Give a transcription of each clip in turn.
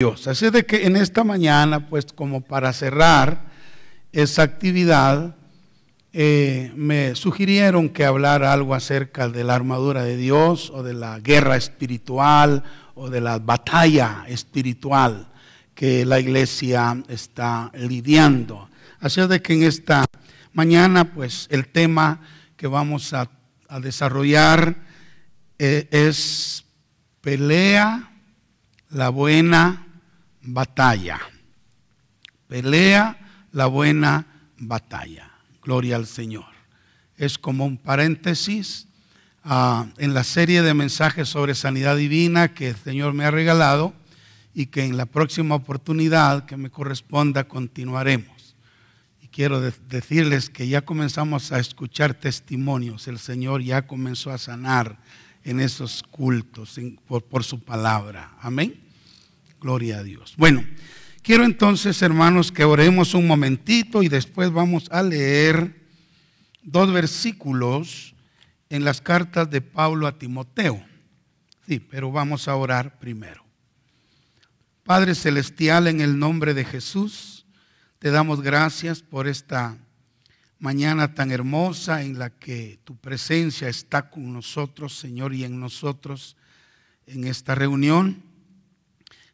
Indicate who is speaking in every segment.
Speaker 1: Dios. Así de que en esta mañana, pues como para cerrar esa actividad, me sugirieron que hablara algo acerca de la armadura de Dios o de la guerra espiritual o de la batalla espiritual que la iglesia está lidiando. Así de que en esta mañana, pues el tema que vamos a desarrollar es pelea la buena batalla. Pelea la buena batalla. Gloria al Señor. Es como un paréntesis en la serie de mensajes sobre sanidad divina que el Señor me ha regalado y que en la próxima oportunidad que me corresponda continuaremos. Y quiero decirles que ya comenzamos a escuchar testimonios. El Señor ya comenzó a sanar en esos cultos por su palabra. Amén. Gloria a Dios. Bueno, quiero entonces, hermanos, que oremos un momentito y después vamos a leer dos versículos en las cartas de Pablo a Timoteo. Sí, pero vamos a orar primero. Padre Celestial, en el nombre de Jesús, te damos gracias por esta mañana tan hermosa en la que tu presencia está con nosotros, Señor, y en nosotros en esta reunión.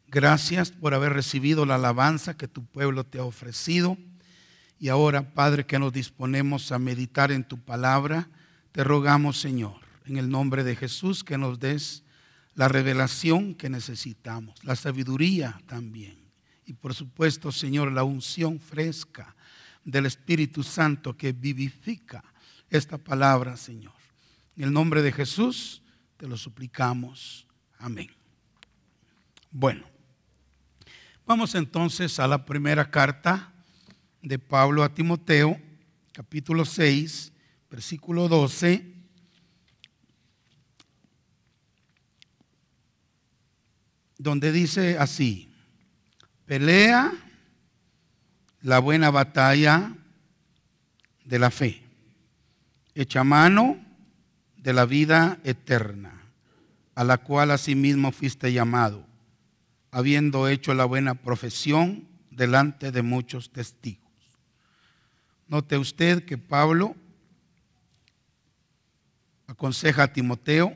Speaker 1: Gracias por haber recibido la alabanza que tu pueblo te ha ofrecido. Y ahora, Padre, que nos disponemos a meditar en tu palabra, te rogamos, Señor, en el nombre de Jesús, que nos des la revelación que necesitamos, la sabiduría también. Y por supuesto, Señor, la unción fresca del Espíritu Santo que vivifica esta palabra, Señor. En el nombre de Jesús te lo suplicamos. Amén. Bueno, vamos entonces a la primera carta de Pablo a Timoteo, capítulo 6, versículo 12. Donde dice así: pelea la buena batalla de la fe, echa mano de la vida eterna, a la cual asimismo fuiste llamado, habiendo hecho la buena profesión delante de muchos testigos. Note usted que Pablo aconseja a Timoteo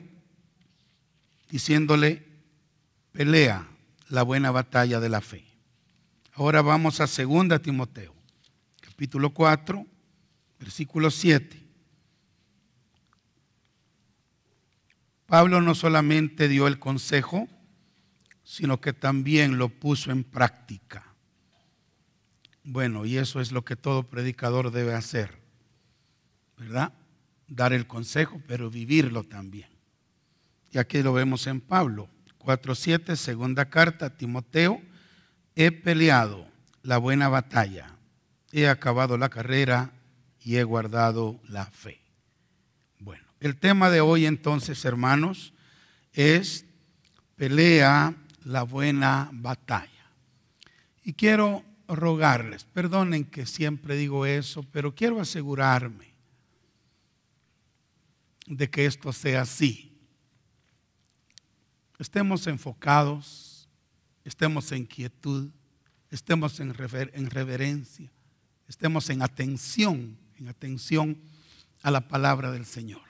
Speaker 1: diciéndole: pelea la buena batalla de la fe. Ahora vamos a 2 Timoteo, capítulo 4, versículo 7. Pablo no solamente dio el consejo, sino que también lo puso en práctica. Bueno, y eso es lo que todo predicador debe hacer, ¿verdad? Dar el consejo, pero vivirlo también. Y aquí lo vemos en Pablo, 4:7, segunda carta a Timoteo: he peleado la buena batalla, he acabado la carrera y he guardado la fe. Bueno, el tema de hoy entonces, hermanos, es pelea la buena batalla. Y quiero rogarles, perdonen que siempre digo eso, pero quiero asegurarme de que esto sea así. Estemos enfocados, estemos en quietud, estemos en reverencia, estemos en atención a la palabra del Señor.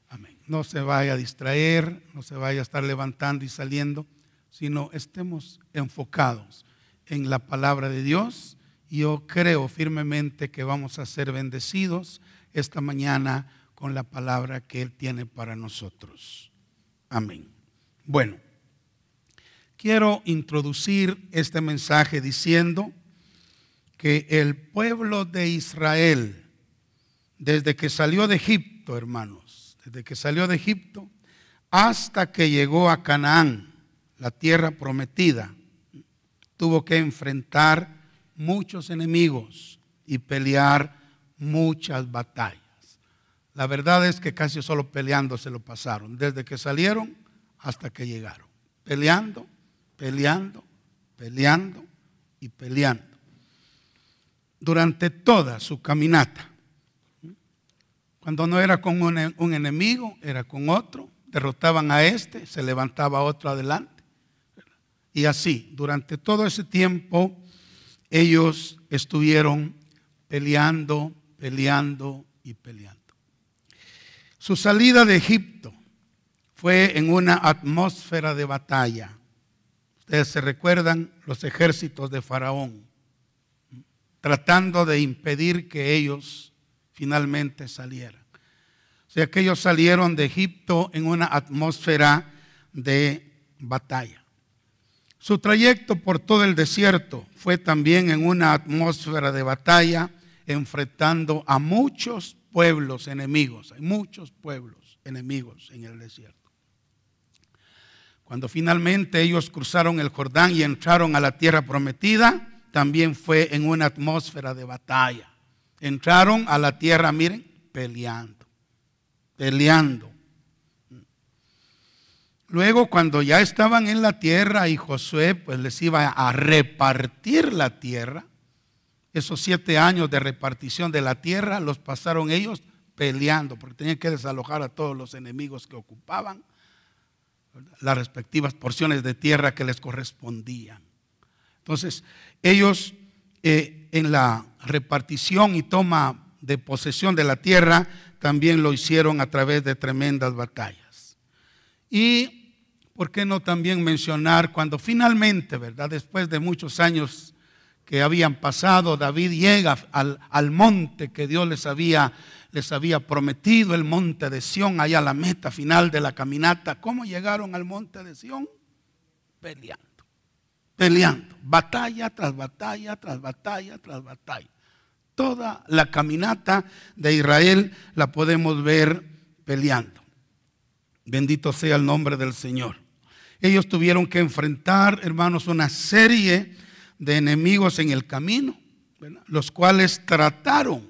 Speaker 1: Amén. No se vaya a distraer, no se vaya a estar levantando y saliendo, sino estemos enfocados en la palabra de Dios. Y yo creo firmemente que vamos a ser bendecidos esta mañana con la palabra que Él tiene para nosotros. Amén. Bueno, quiero introducir este mensaje diciendo que el pueblo de Israel, desde que salió de Egipto, hermanos, desde que salió de Egipto hasta que llegó a Canaán, la tierra prometida, tuvo que enfrentar muchos enemigos y pelear muchas batallas. La verdad es que casi solo peleando se lo pasaron, desde que salieron hasta que llegaron, peleando, peleando, peleando y peleando durante toda su caminata. Cuando no era con un enemigo, era con otro. Derrotaban a este, se levantaba otro adelante. Y así, durante todo ese tiempo, ellos estuvieron peleando, peleando y peleando. Su salida de Egipto fue en una atmósfera de batalla. Ustedes se recuerdan los ejércitos de Faraón, tratando de impedir que ellos finalmente salieran. O sea que ellos salieron de Egipto en una atmósfera de batalla. Su trayecto por todo el desierto fue también en una atmósfera de batalla, enfrentando a muchos pueblos enemigos. Hay muchos pueblos enemigos en el desierto. Cuando finalmente ellos cruzaron el Jordán y entraron a la tierra prometida, también fue en una atmósfera de batalla. Entraron a la tierra, miren, peleando. Luego, cuando ya estaban en la tierra y Josué pues les iba a repartir la tierra, esos 7 años de repartición de la tierra los pasaron ellos peleando, porque tenían que desalojar a todos los enemigos que ocupaban las respectivas porciones de tierra que les correspondían. Entonces, ellos en la repartición y toma de posesión de la tierra también lo hicieron a través de tremendas batallas. Y ¿por qué no también mencionar cuando finalmente, verdad, después de muchos años que habían pasado, David llega al monte que Dios les había prometido, el monte de Sión, allá a la meta final de la caminata? ¿Cómo llegaron al monte de Sión? Peleando, batalla tras batalla, tras batalla, tras batalla. Toda la caminata de Israel la podemos ver peleando. Bendito sea el nombre del Señor. Ellos tuvieron que enfrentar, hermanos, una serie de enemigos en el camino, ¿verdad?, los cuales trataron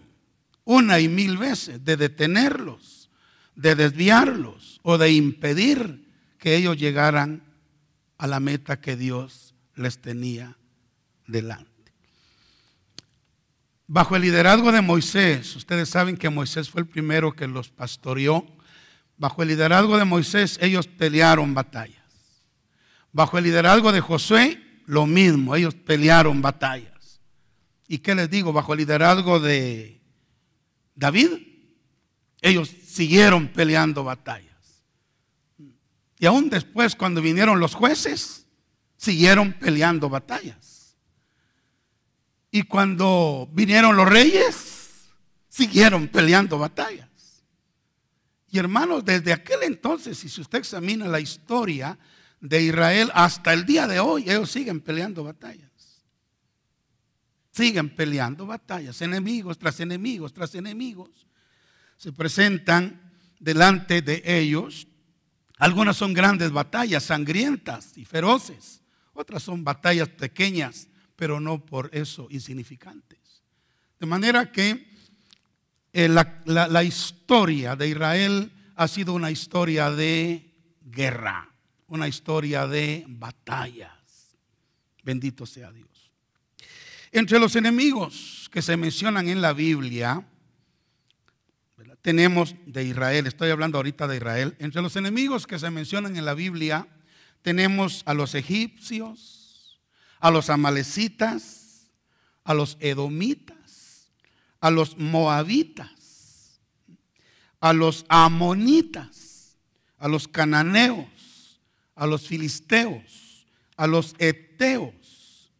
Speaker 1: 1 y 1000 veces de detenerlos, de desviarlos o de impedir que ellos llegaran a la meta que Dios les tenía delante. Bajo el liderazgo de Moisés, ustedes saben que Moisés fue el primero que los pastoreó. Bajo el liderazgo de Moisés ellos pelearon batallas. Bajo el liderazgo de Josué, lo mismo, ellos pelearon batallas. ¿Y qué les digo? Bajo el liderazgo de David, ellos siguieron peleando batallas. Y aún después, cuando vinieron los jueces, siguieron peleando batallas. Y cuando vinieron los reyes, siguieron peleando batallas. Y hermanos, desde aquel entonces, si usted examina la historia de Israel hasta el día de hoy, ellos siguen peleando batallas. Siguen peleando batallas, enemigos tras enemigos tras enemigos. Se presentan delante de ellos. Algunas son grandes batallas, sangrientas y feroces. Otras son batallas pequeñas, pero no por eso insignificantes. De manera que la historia de Israel ha sido una historia de guerra, una historia de batallas. Bendito sea Dios. Entre los enemigos que se mencionan en la Biblia, ¿verdad?, tenemos de Israel, estoy hablando ahorita de Israel. Entre los enemigos que se mencionan en la Biblia, tenemos a los egipcios, a los amalecitas, a los edomitas, a los moabitas, a los amonitas, a los cananeos, a los filisteos, a los heteos,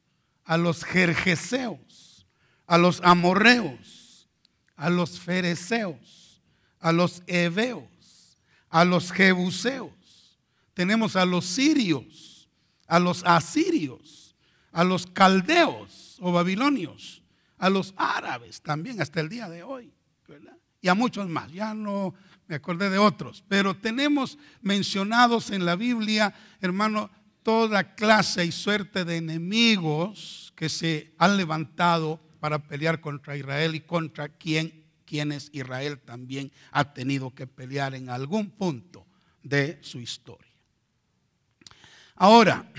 Speaker 1: a los gergeseos, a los amorreos, a los fereceos, a los heveos, a los jebuseos. Tenemos a los sirios, a los asirios, a los caldeos o babilonios, a los árabes también hasta el día de hoy, ¿verdad? Y a muchos más, ya no me acordé de otros, pero tenemos mencionados en la Biblia, hermano, toda clase y suerte de enemigos que se han levantado para pelear contra Israel y contra quienes Israel también ha tenido que pelear en algún punto de su historia. Ahora,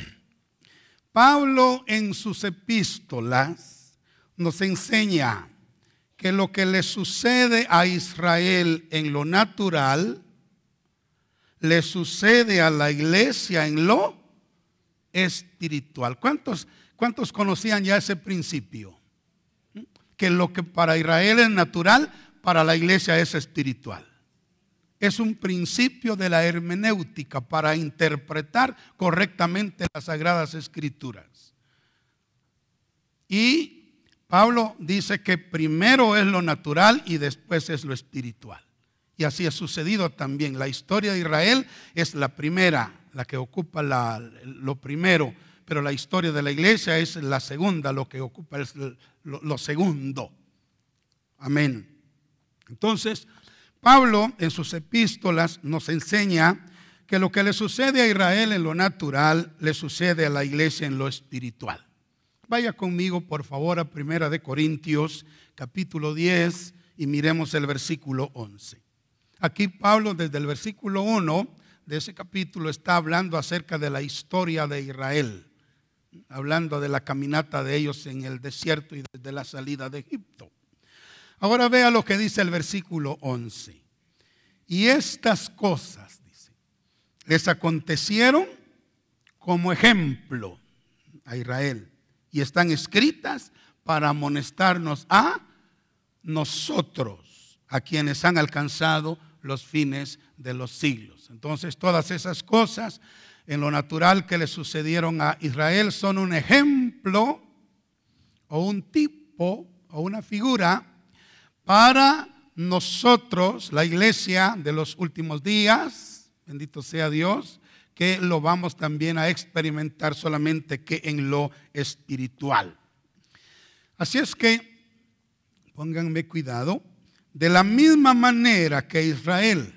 Speaker 1: Pablo en sus epístolas nos enseña que lo que le sucede a Israel en lo natural, le sucede a la iglesia en lo espiritual. ¿Cuántos conocían ya ese principio? Que lo que para Israel es natural, para la iglesia es espiritual. Es un principio de la hermenéutica para interpretar correctamente las Sagradas Escrituras. Y Pablo dice que primero es lo natural y después es lo espiritual. Y así ha sucedido también. La historia de Israel es la primera, la que ocupa lo primero, pero la historia de la iglesia es la segunda, lo que ocupa es lo segundo. Amén. Entonces, Pablo en sus epístolas nos enseña que lo que le sucede a Israel en lo natural, le sucede a la iglesia en lo espiritual. Vaya conmigo por favor a 1 Corintios capítulo 10 y miremos el versículo 11. Aquí Pablo desde el versículo 1 de ese capítulo está hablando acerca de la historia de Israel, hablando de la caminata de ellos en el desierto y desde la salida de Egipto. Ahora vea lo que dice el versículo 11. Y estas cosas, dice, les acontecieron como ejemplo a Israel y están escritas para amonestarnos a nosotros, a quienes han alcanzado los fines de los siglos. Entonces todas esas cosas en lo natural que le sucedieron a Israel son un ejemplo o un tipo o una figura para nosotros, la iglesia de los últimos días, bendito sea Dios, que lo vamos también a experimentar solamente que en lo espiritual. Así es que, pónganme cuidado, de la misma manera que Israel,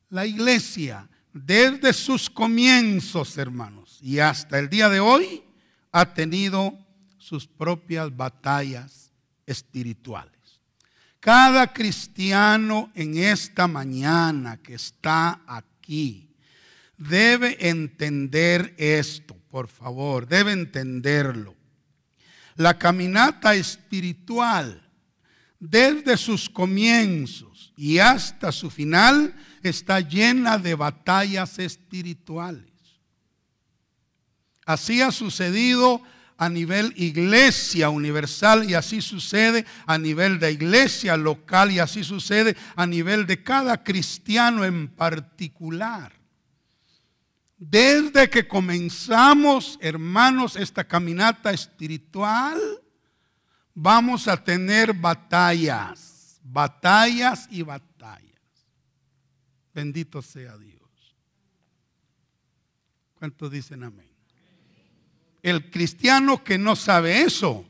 Speaker 1: la iglesia, desde sus comienzos, hermanos, y hasta el día de hoy, ha tenido sus propias batallas espirituales. Cada cristiano en esta mañana que está aquí debe entender esto, por favor, debe entenderlo. La caminata espiritual, desde sus comienzos y hasta su final, está llena de batallas espirituales. Así ha sucedido a nivel iglesia universal y así sucede a nivel de iglesia local y así sucede a nivel de cada cristiano en particular. Desde que comenzamos, hermanos, esta caminata espiritual, vamos a tener batallas y batallas. Bendito sea Dios. ¿Cuántos dicen amén? El cristiano que no sabe eso,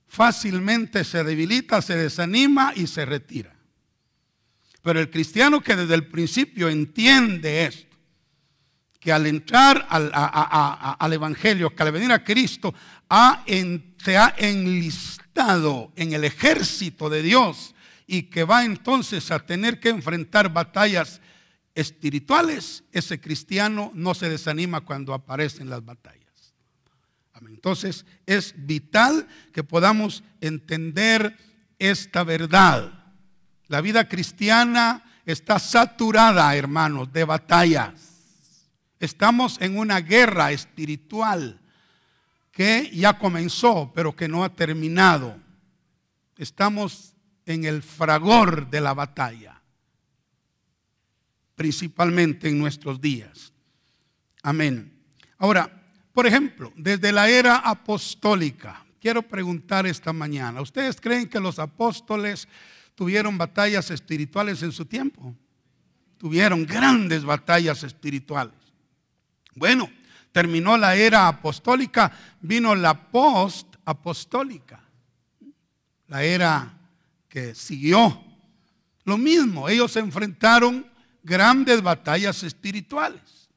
Speaker 1: fácilmente se debilita, se desanima y se retira. Pero el cristiano que desde el principio entiende esto, que al entrar al evangelio, que al venir a Cristo, se ha enlistado en el ejército de Dios y que va entonces a tener que enfrentar batallas espirituales, ese cristiano no se desanima cuando aparecen las batallas. Entonces es vital que podamos entender esta verdad. La vida cristiana está saturada, hermanos, de batallas. Estamos en una guerra espiritual que ya comenzó, pero que no ha terminado. Estamos en el fragor de la batalla, principalmente en nuestros días. Amén. Ahora, por ejemplo, desde la era apostólica, quiero preguntar esta mañana, ¿ustedes creen que los apóstoles tuvieron batallas espirituales en su tiempo? Tuvieron grandes batallas espirituales. Bueno, terminó la era apostólica, vino la post-apostólica, la era que siguió. Lo mismo, ellos se enfrentaron grandes batallas espirituales.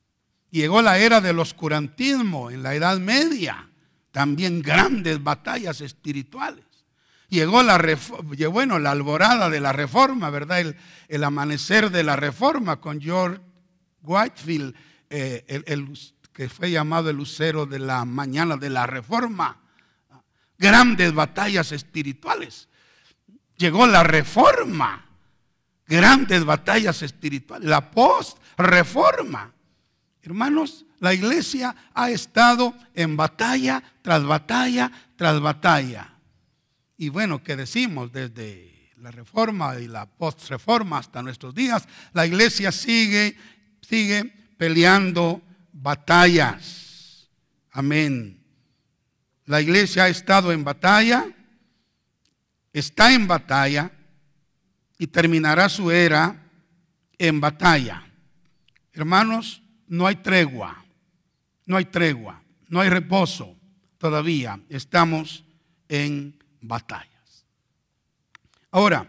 Speaker 1: Llegó la era del oscurantismo en la Edad Media, también grandes batallas espirituales. Llegó la alborada de la Reforma, ¿verdad? El amanecer de la Reforma con George Whitefield, que fue llamado el lucero de la mañana de la Reforma. Grandes batallas espirituales. Llegó la Reforma, grandes batallas espirituales, la post-reforma. Hermanos, la iglesia ha estado en batalla tras batalla tras batalla. Y bueno, ¿qué decimos? Desde la reforma y la post-reforma hasta nuestros días, la iglesia sigue peleando batallas. Amén. La iglesia ha estado en batalla, está en batalla y terminará su era en batalla. Hermanos, no hay tregua, no hay tregua, no hay reposo. Todavía estamos en batallas. Ahora,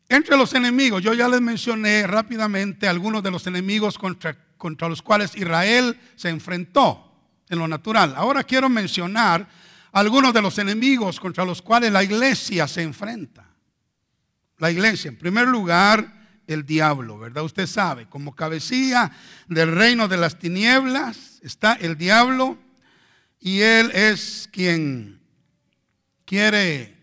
Speaker 1: entre los enemigos, yo ya les mencioné rápidamente algunos de los enemigos contra los cuales Israel se enfrentó en lo natural. Ahora quiero mencionar algunos de los enemigos contra los cuales la iglesia se enfrenta. La iglesia, en primer lugar, el diablo, ¿verdad? Usted sabe, como cabecilla del reino de las tinieblas está el diablo, y él es quien quiere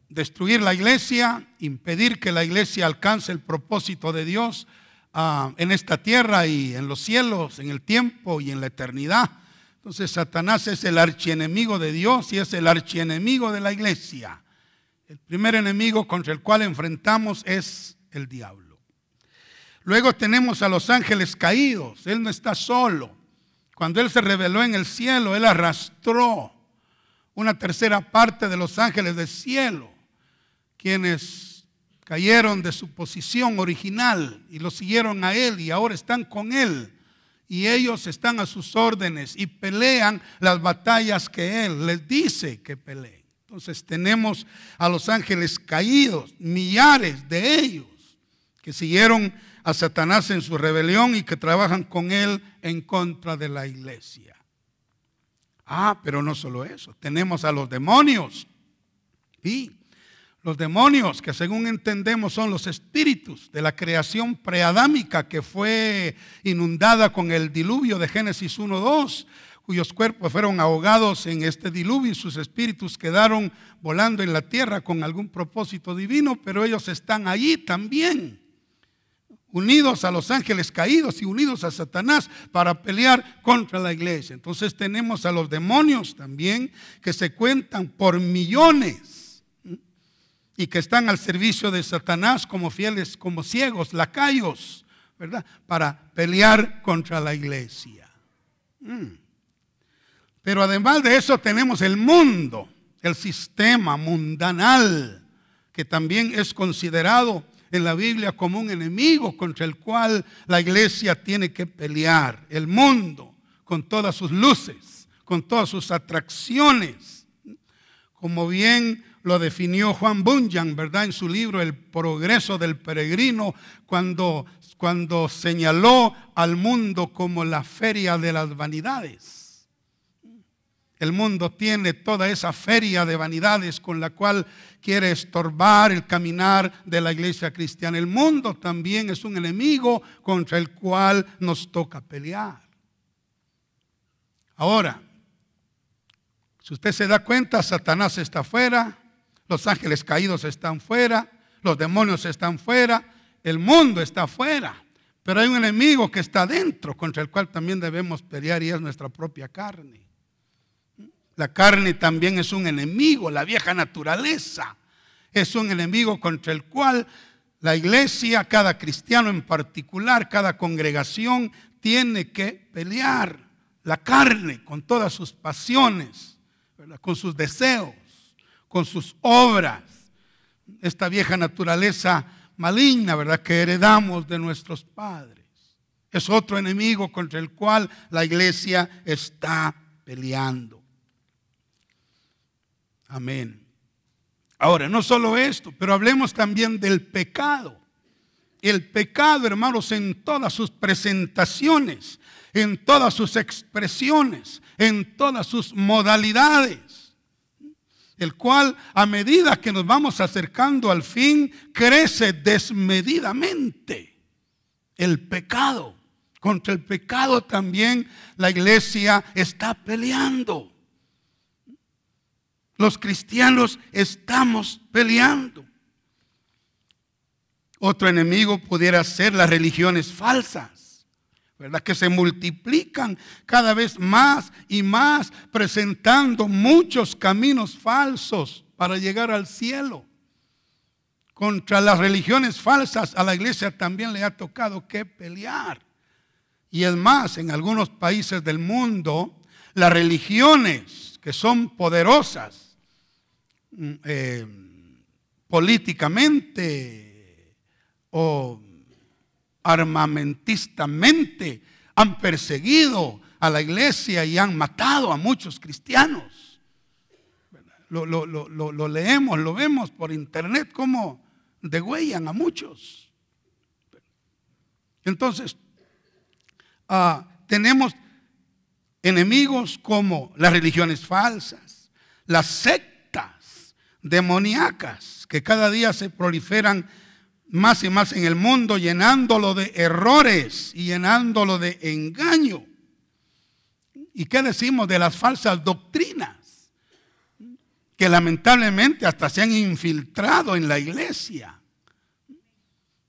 Speaker 1: destruir la iglesia, impedir que la iglesia alcance el propósito de Dios en esta tierra y en los cielos, en el tiempo y en la eternidad. Entonces Satanás es el archienemigo de Dios y es el archienemigo de la iglesia. El primer enemigo contra el cual enfrentamos es el diablo. Luego tenemos a los ángeles caídos. Él no está solo. Cuando Él se reveló en el cielo, Él arrastró una tercera parte de los ángeles del cielo, quienes cayeron de su posición original y lo siguieron a Él y ahora están con Él. Y ellos están a sus órdenes y pelean las batallas que Él les dice que peleen. Entonces tenemos a los ángeles caídos, millares de ellos, que siguieron a Satanás en su rebelión y que trabajan con él en contra de la iglesia. Pero no solo eso, tenemos a los demonios. Sí, los demonios que según entendemos son los espíritus de la creación preadámica que fue inundada con el diluvio de Génesis 1:2, cuyos cuerpos fueron ahogados en este diluvio y sus espíritus quedaron volando en la tierra con algún propósito divino, pero ellos están allí también, unidos a los ángeles caídos y unidos a Satanás para pelear contra la iglesia. Entonces tenemos a los demonios también que se cuentan por millones y que están al servicio de Satanás como fieles, como ciegos, lacayos, ¿verdad? Para pelear contra la iglesia. Pero además de eso tenemos el mundo, el sistema mundanal, que también es considerado en la Biblia como un enemigo contra el cual la iglesia tiene que pelear. El mundo, con todas sus luces, con todas sus atracciones, como bien lo definió Juan Bunyan, ¿verdad? En su libro El progreso del peregrino, cuando señaló al mundo como la feria de las vanidades. El mundo tiene toda esa feria de vanidades con la cual quiere estorbar el caminar de la iglesia cristiana. El mundo también es un enemigo contra el cual nos toca pelear. Ahora, si usted se da cuenta, Satanás está fuera, los ángeles caídos están fuera, los demonios están fuera, el mundo está fuera. Pero hay un enemigo que está dentro contra el cual también debemos pelear y es nuestra propia carne. La carne también es un enemigo, la vieja naturaleza es un enemigo contra el cual la iglesia, cada cristiano en particular, cada congregación tiene que pelear. La carne con todas sus pasiones, ¿verdad? Con sus deseos, con sus obras. Esta vieja naturaleza maligna, ¿verdad? Que heredamos de nuestros padres. Es otro enemigo contra el cual la iglesia está peleando. Amén. Ahora, no solo esto, pero hablemos también del pecado. El pecado, hermanos, en todas sus presentaciones, en todas sus expresiones, en todas sus modalidades, el cual a medida que nos vamos acercando al fin, crece desmedidamente. El pecado, contra el pecado también la iglesia está peleando. Los cristianos estamos peleando. Otro enemigo pudiera ser las religiones falsas, ¿verdad? Que se multiplican cada vez más y más, presentando muchos caminos falsos para llegar al cielo. Contra las religiones falsas a la iglesia también le ha tocado que pelear. Y es más, en algunos países del mundo, las religiones que son poderosas políticamente o armamentistamente han perseguido a la iglesia y han matado a muchos cristianos. Lo leemos, lo vemos por internet, cómo degüellan a muchos. Entonces, tenemos enemigos como las religiones falsas, las sectas demoníacas que cada día se proliferan más y más en el mundo, llenándolo de errores y llenándolo de engaño. ¿Y qué decimos de las falsas doctrinas? Que lamentablemente hasta se han infiltrado en la iglesia.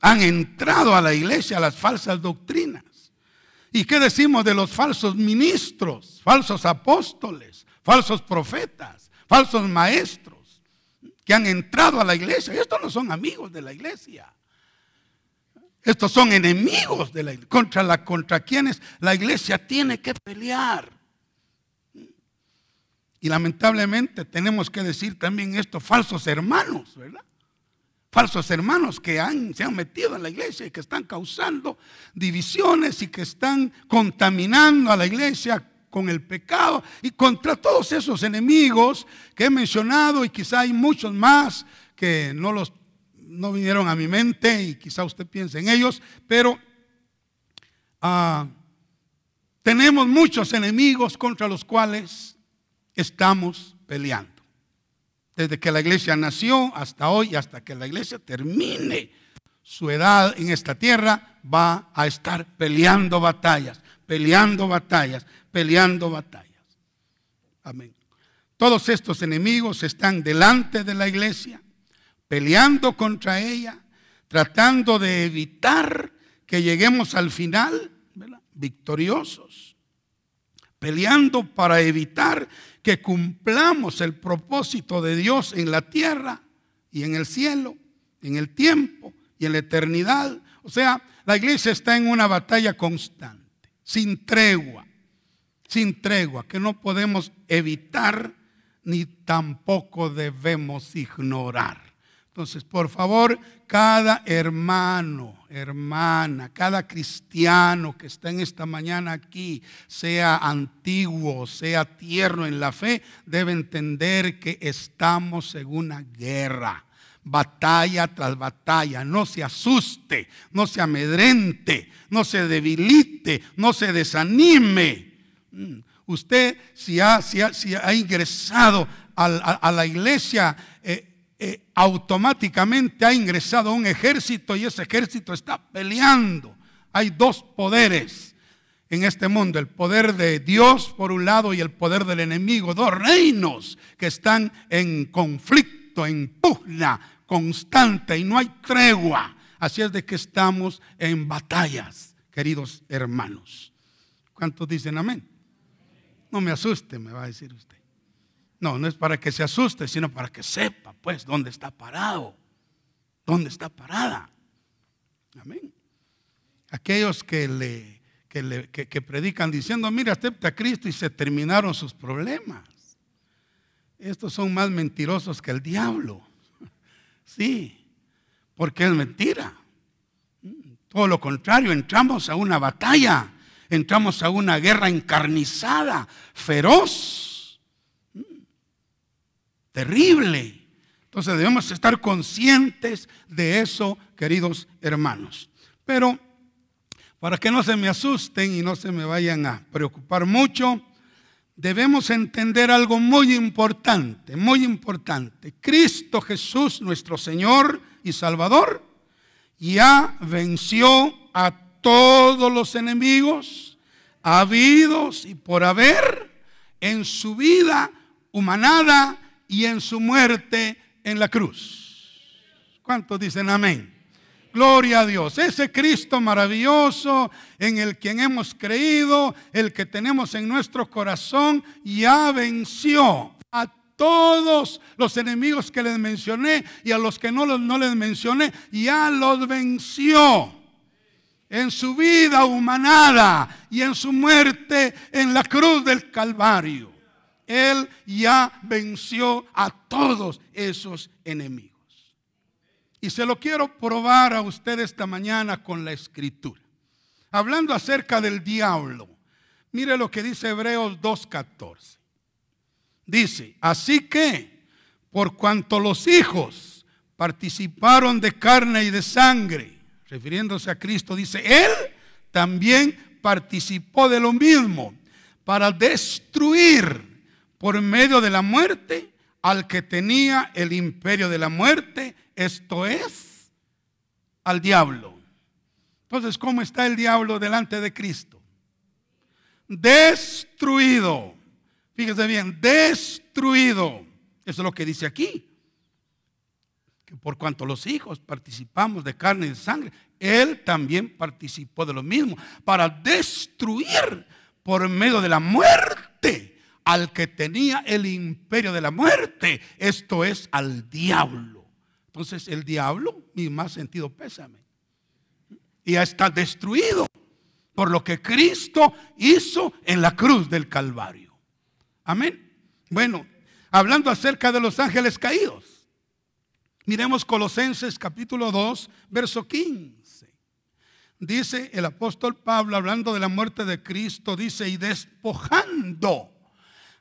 Speaker 1: Han entrado a la iglesia las falsas doctrinas. ¿Y qué decimos de los falsos ministros, falsos apóstoles, falsos profetas, falsos maestros que han entrado a la iglesia? Estos no son amigos de la iglesia. Estos son enemigos de la iglesia, contra quienes la iglesia tiene que pelear. Y lamentablemente tenemos que decir también esto, falsos hermanos, ¿verdad? Falsos hermanos que se han metido en la iglesia y que están causando divisiones y que están contaminando a la iglesia con el pecado, y contra todos esos enemigos que he mencionado, y quizá hay muchos más que no vinieron a mi mente y quizá usted piense en ellos, pero tenemos muchos enemigos contra los cuales estamos peleando. Desde que la iglesia nació hasta hoy, hasta que la iglesia termine su edad en esta tierra, va a estar peleando batallas, peleando batallas, peleando batallas. Amén. Todos estos enemigos están delante de la iglesia, peleando contra ella, tratando de evitar que lleguemos al final, ¿verdad?, victoriosos, peleando para evitar que cumplamos el propósito de Dios en la tierra y en el cielo, en el tiempo y en la eternidad. O sea, la iglesia está en una batalla constante, sin tregua, que no podemos evitar ni tampoco debemos ignorar. Entonces, por favor, cada hermano, hermana, cada cristiano que está en esta mañana aquí, sea antiguo, sea tierno en la fe, debe entender que estamos en una guerra, batalla tras batalla. No se asuste, no se amedrente, no se debilite, no se desanime. Usted si ha ingresado a la iglesia, automáticamente ha ingresado a un ejército, y ese ejército está peleando. Hay dos poderes en este mundo: el poder de Dios por un lado y el poder del enemigo. Dos reinos que están en conflicto, en pugna constante, y no hay tregua. Así es de que estamos en batallas, queridos hermanos. ¿Cuántos dicen amén? No me asuste, me va a decir usted. No, no es para que se asuste, sino para que sepa, pues, dónde está parado, dónde está parada. Amén. Aquellos que predican diciendo: mira, acepta a Cristo y se terminaron sus problemas. Estos son más mentirosos que el diablo. Sí, porque es mentira. Todo lo contrario, entramos a una batalla, entramos a una guerra encarnizada, feroz, terrible. Entonces debemos estar conscientes de eso, queridos hermanos. Pero para que no se me asusten y no se me vayan a preocupar mucho, debemos entender algo muy importante, muy importante. Cristo Jesús, nuestro Señor y Salvador, ya venció a todos los enemigos habidos y por haber en su vida humanada y en su muerte en la cruz. ¿Cuántos dicen amén? Gloria a Dios. Ese Cristo maravilloso en el quien hemos creído, el que tenemos en nuestro corazón, ya venció a todos los enemigos que les mencioné y a los que no les mencioné, ya los venció en su vida humanada y en su muerte en la cruz del Calvario. Él ya venció a todos esos enemigos. Y se lo quiero probar a usted esta mañana con la Escritura. Hablando acerca del diablo, mire lo que dice Hebreos 2:14. Dice, así que por cuanto los hijos participaron de carne y de sangre, refiriéndose a Cristo, dice, Él también participó de lo mismo para destruir por medio de la muerte al que tenía el imperio de la muerte, esto es, al diablo. Entonces, ¿cómo está el diablo delante de Cristo? Destruido. Fíjese bien, destruido. Eso es lo que dice aquí. Que por cuanto los hijos participamos de carne y de sangre, Él también participó de lo mismo, para destruir por medio de la muerte al que tenía el imperio de la muerte, esto es, al diablo. Entonces el diablo, mi más sentido pésame, ya está destruido por lo que Cristo hizo en la cruz del Calvario. Amén. Bueno, hablando acerca de los ángeles caídos, miremos Colosenses capítulo 2, verso 15. Dice el apóstol Pablo, hablando de la muerte de Cristo, dice, y despojando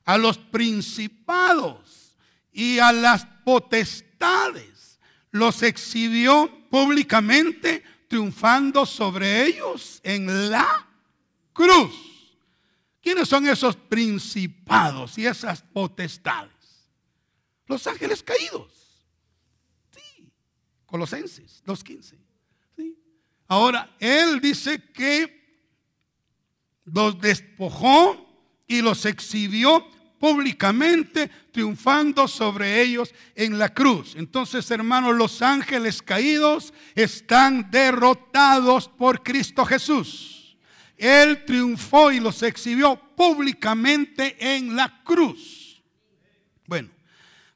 Speaker 1: a los principados y a las potestades, los exhibió públicamente, triunfando sobre ellos en la cruz. ¿Quiénes son esos principados y esas potestades? Los ángeles caídos. Sí, Colosenses 2:15. Sí. Ahora, él dice que los despojó y los exhibió públicamente, triunfando sobre ellos en la cruz. Entonces, hermanos, los ángeles caídos están derrotados por Cristo Jesús. Él triunfó y los exhibió públicamente en la cruz. Bueno,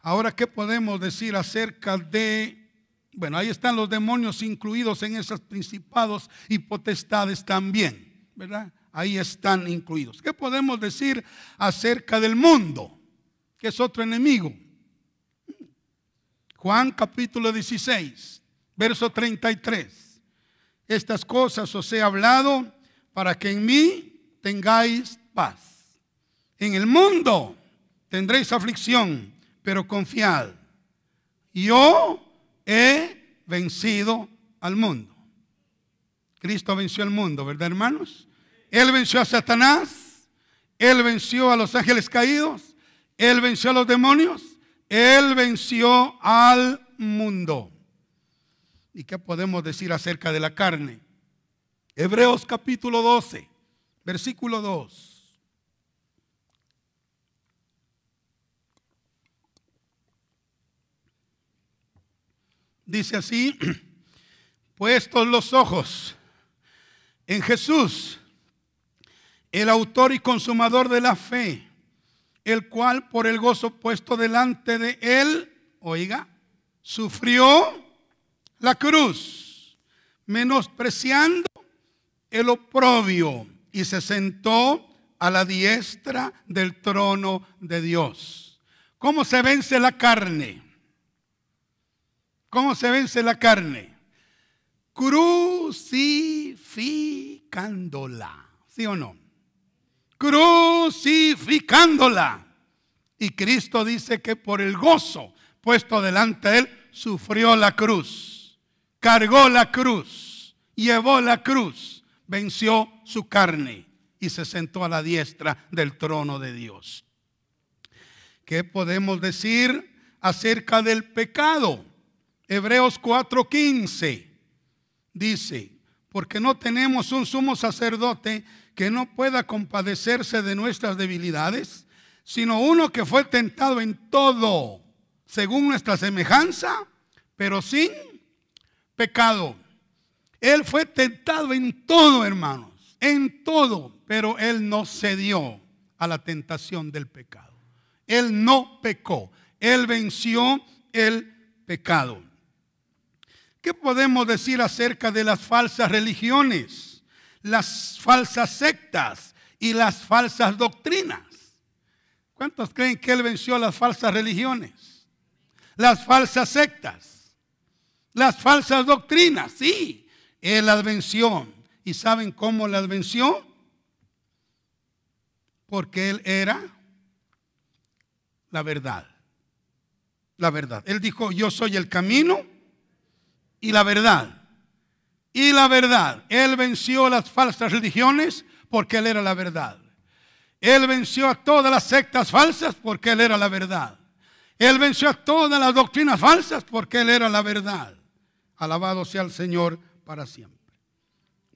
Speaker 1: ahora, ¿qué podemos decir acerca de? Bueno, ahí están los demonios incluidos en esos principados y potestades también, ¿verdad? Ahí están incluidos. ¿Qué podemos decir acerca del mundo, que es otro enemigo? Juan capítulo 16, verso 33. Estas cosas os he hablado para que en mí tengáis paz. En el mundo tendréis aflicción, pero confiad. Yo he vencido al mundo. Cristo venció al mundo, ¿verdad, hermanos? Él venció a Satanás, Él venció a los ángeles caídos, Él venció a los demonios, Él venció al mundo. ¿Y qué podemos decir acerca de la carne? Hebreos capítulo 12, versículo 2. Dice así, puestos los ojos en Jesús, el autor y consumador de la fe, el cual por el gozo puesto delante de él, oiga, sufrió la cruz, menospreciando el oprobio, y se sentó a la diestra del trono de Dios. ¿Cómo se vence la carne? ¿Cómo se vence la carne? Crucificándola, ¿sí o no? Crucificándola. Y Cristo dice que por el gozo puesto delante de él, sufrió la cruz, cargó la cruz, llevó la cruz, venció su carne y se sentó a la diestra del trono de Dios. ¿Qué podemos decir acerca del pecado? Hebreos 4:15 dice, porque no tenemos un sumo sacerdote que no pueda compadecerse de nuestras debilidades, sino uno que fue tentado en todo, según nuestra semejanza, pero sin pecado. Él fue tentado en todo, hermanos, en todo, pero Él no cedió a la tentación del pecado. Él no pecó, Él venció el pecado. ¿Qué podemos decir acerca de las falsas religiones, las falsas sectas y las falsas doctrinas? ¿Cuántos creen que Él venció las falsas religiones, las falsas sectas, las falsas doctrinas? Sí, Él las venció. ¿Y saben cómo las venció? Porque Él era la verdad. La verdad. Él dijo: yo soy el camino y la verdad. Y la verdad. Él venció las falsas religiones porque Él era la verdad. Él venció a todas las sectas falsas porque Él era la verdad. Él venció a todas las doctrinas falsas porque Él era la verdad. Alabado sea el Señor para siempre.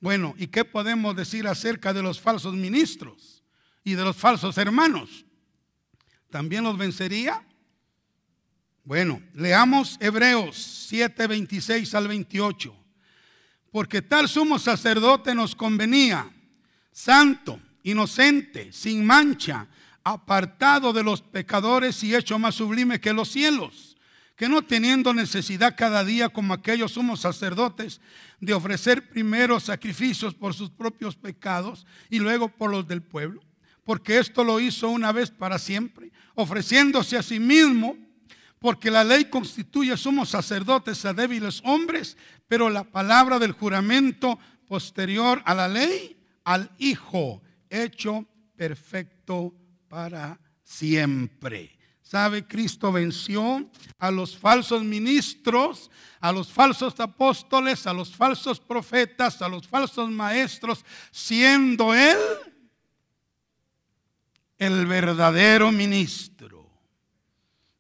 Speaker 1: Bueno, ¿y qué podemos decir acerca de los falsos ministros y de los falsos hermanos? ¿También los vencería? Bueno, leamos Hebreos 7, 26 al 28. Porque tal sumo sacerdote nos convenía, santo, inocente, sin mancha, apartado de los pecadores y hecho más sublime que los cielos, que no teniendo necesidad cada día como aquellos sumos sacerdotes de ofrecer primero sacrificios por sus propios pecados y luego por los del pueblo, porque esto lo hizo una vez para siempre, ofreciéndose a sí mismo, porque la ley constituye sumos sacerdotes a débiles hombres, pero la palabra del juramento posterior a la ley, al Hijo, hecho perfecto para siempre. ¿Sabe? Cristo venció a los falsos ministros, a los falsos apóstoles, a los falsos profetas, a los falsos maestros, siendo Él el verdadero ministro,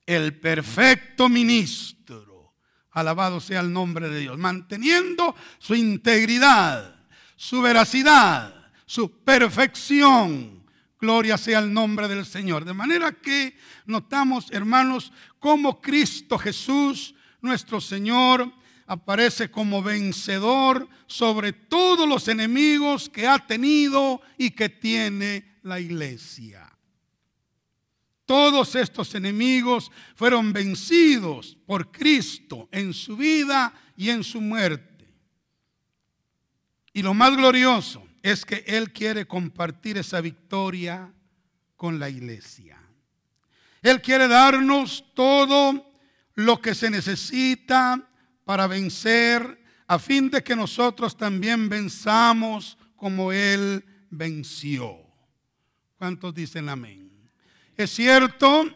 Speaker 1: el perfecto ministro. Alabado sea el nombre de Dios, manteniendo su integridad, su veracidad, su perfección. Gloria sea el nombre del Señor. De manera que notamos, hermanos, cómo Cristo Jesús, nuestro Señor, aparece como vencedor sobre todos los enemigos que ha tenido y que tiene la iglesia. Todos estos enemigos fueron vencidos por Cristo en su vida y en su muerte. Y lo más glorioso es que Él quiere compartir esa victoria con la iglesia. Él quiere darnos todo lo que se necesita para vencer, a fin de que nosotros también venzamos como Él venció. ¿Cuántos dicen amén? Es cierto,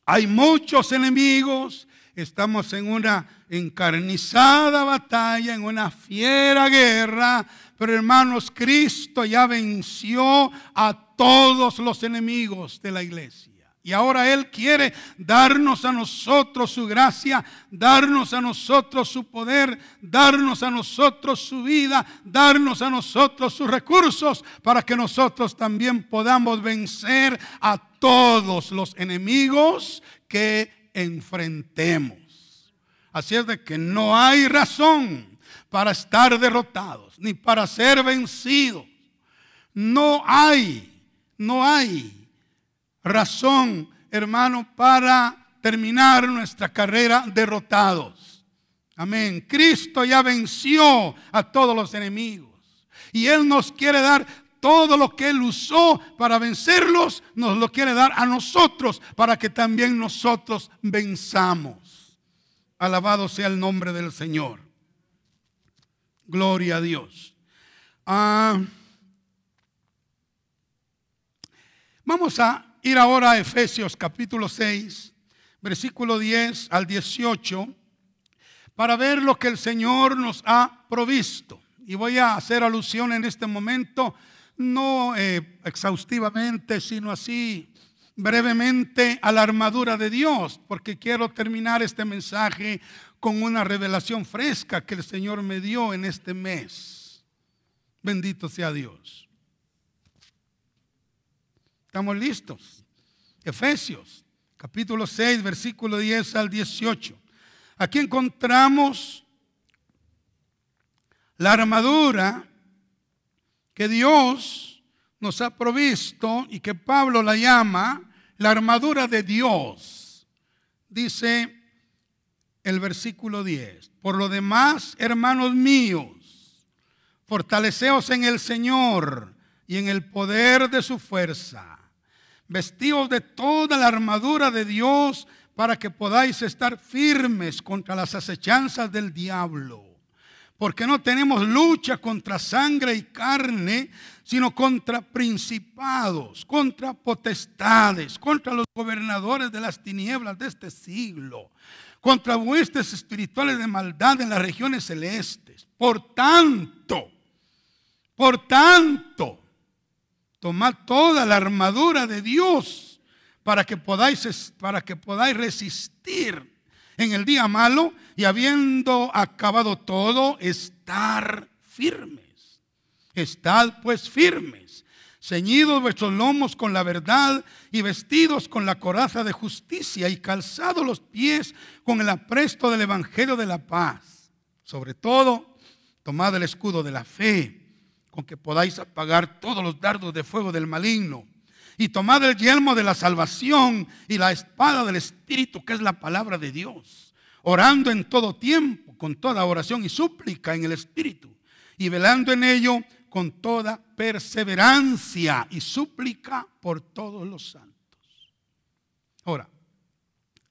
Speaker 1: hay muchos enemigos, estamos en una encarnizada batalla, en una fiera guerra, pero hermanos, Cristo ya venció a todos los enemigos de la iglesia. Y ahora Él quiere darnos a nosotros su gracia, darnos a nosotros su poder, darnos a nosotros su vida, darnos a nosotros sus recursos, para que nosotros también podamos vencer a todos los enemigos que enfrentemos. Así es de que no hay razón para estar derrotados, ni para ser vencidos. No hay razón, hermano, para terminar nuestra carrera derrotados. Amén. Cristo ya venció a todos los enemigos. Y Él nos quiere dar todo lo que Él usó para vencerlos, nos lo quiere dar a nosotros para que también nosotros venzamos. Alabado sea el nombre del Señor. Gloria a Dios. Vamos a ir ahora a Efesios capítulo 6, versículo 10 al 18, para ver lo que el Señor nos ha provisto. Y voy a hacer alusión en este momento, no exhaustivamente, sino así brevemente, a la armadura de Dios, porque quiero terminar este mensaje con una revelación fresca que el Señor me dio en este mes. Bendito sea Dios. ¿Estamos listos? Efesios, capítulo 6, versículo 10 al 18. Aquí encontramos La armadura que Dios nos ha provisto y que Pablo la llama la armadura de Dios. Dice el versículo 10. Por lo demás, hermanos míos, fortaleceos en el Señor y en el poder de su fuerza. Vestíos de toda la armadura de Dios para que podáis estar firmes contra las acechanzas del diablo. Porque no tenemos lucha contra sangre y carne, sino contra principados, contra potestades, contra los gobernadores de las tinieblas de este siglo, contra huestes espirituales de maldad en las regiones celestes. Por tanto, tomad toda la armadura de Dios para que podáis resistir en el día malo y habiendo acabado todo, estar firmes. Estad pues firmes, ceñidos vuestros lomos con la verdad y vestidos con la coraza de justicia y calzados los pies con el apresto del evangelio de la paz. Sobre todo, tomad el escudo de la fe, con que podáis apagar todos los dardos de fuego del maligno. Y tomad el yelmo de la salvación y la espada del Espíritu, que es la palabra de Dios, orando en todo tiempo, con toda oración y súplica en el Espíritu, y velando en ello con toda perseverancia y súplica por todos los santos. Ahora,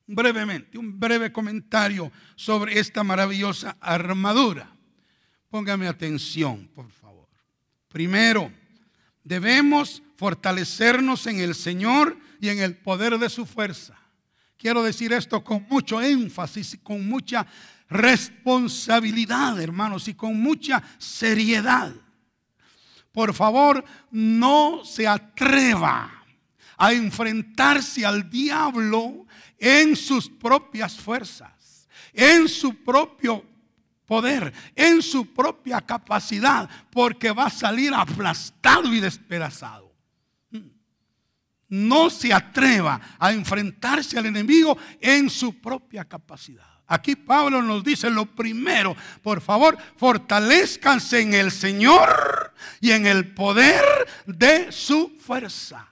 Speaker 1: brevemente, un breve comentario sobre esta maravillosa armadura. Póngame atención, por favor. Primero, debemos fortalecernos en el Señor y en el poder de su fuerza. Quiero decir esto con mucho énfasis y con mucha responsabilidad, hermanos, y con mucha seriedad. Por favor, no se atreva a enfrentarse al diablo en sus propias fuerzas, en su propio poder, en su propia capacidad, porque va a salir aplastado y despedazado. No se atreva a enfrentarse al enemigo en su propia capacidad. Aquí Pablo nos dice lo primero: por favor, fortalezcanse en el Señor y en el poder de su fuerza.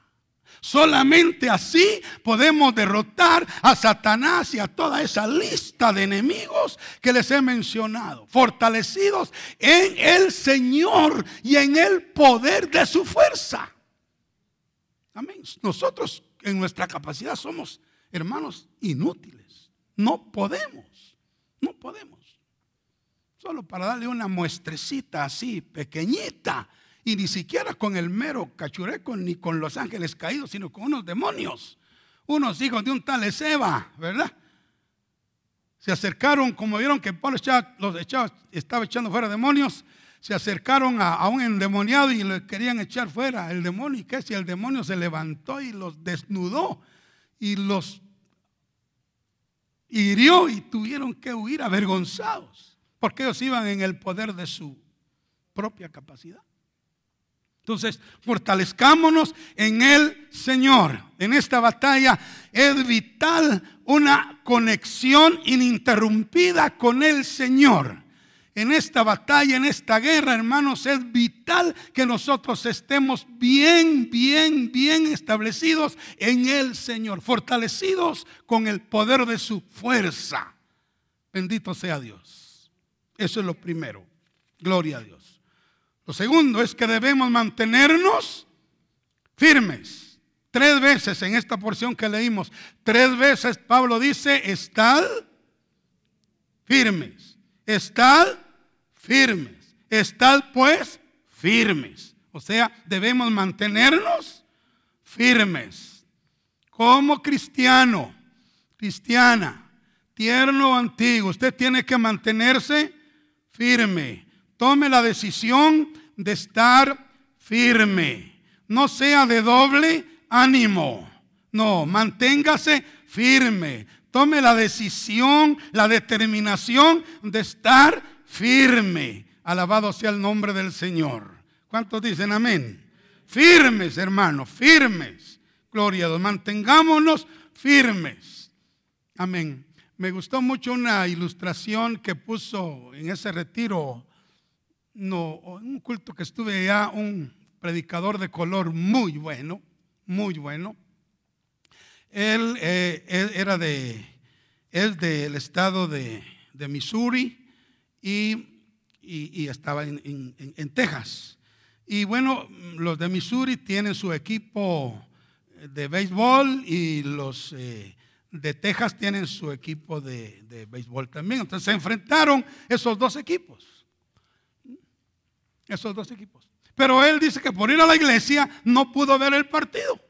Speaker 1: Solamente así podemos derrotar a Satanás y a toda esa lista de enemigos que les he mencionado. Fortalecidos en el Señor y en el poder de su fuerza. Amén. Nosotros en nuestra capacidad somos, hermanos, inútiles. No podemos. Solo para darle una muestrecita así, pequeñita. Y ni siquiera con el mero cachureco, ni con los ángeles caídos, sino con unos demonios. Unos hijos de un tal Ezeba, ¿verdad? Se acercaron, como vieron que Pablo estaba echando fuera demonios. Se acercaron a un endemoniado y le querían echar fuera el demonio. ¿Y qué? Si el demonio se levantó y los desnudó y los hirió y tuvieron que huir avergonzados, porque ellos iban en el poder de su propia capacidad. Entonces, fortalezcámonos en el Señor. En esta batalla es vital una conexión ininterrumpida con el Señor. En esta batalla, en esta guerra, hermanos, es vital que nosotros estemos bien establecidos en el Señor, fortalecidos con el poder de su fuerza. Bendito sea Dios. Eso es lo primero. Gloria a Dios. Lo segundo es que debemos mantenernos firmes. 3 veces en esta porción que leímos, 3 veces Pablo dice: estad firmes. Estad firmes. Estad pues firmes. O sea, debemos mantenernos firmes. Como cristiano, cristiana, tierno o antiguo, usted tiene que mantenerse firme. Tome la decisión de estar firme. No sea de doble ánimo. No, manténgase firme. Tome la decisión, la determinación de estar firme. Alabado sea el nombre del Señor. ¿Cuántos dicen amén? Firmes, hermanos, firmes. Gloria a Dios. Mantengámonos firmes. Amén. Me gustó mucho una ilustración que puso en ese retiro no, en un culto que estuve allá, un predicador de color muy bueno, muy bueno. Él es del estado de Missouri y estaba en Texas. Y bueno, los de Missouri tienen su equipo de béisbol y los de Texas tienen su equipo de béisbol también. Entonces se enfrentaron esos dos equipos. Pero él dice que por ir a la iglesia no pudo ver el partido.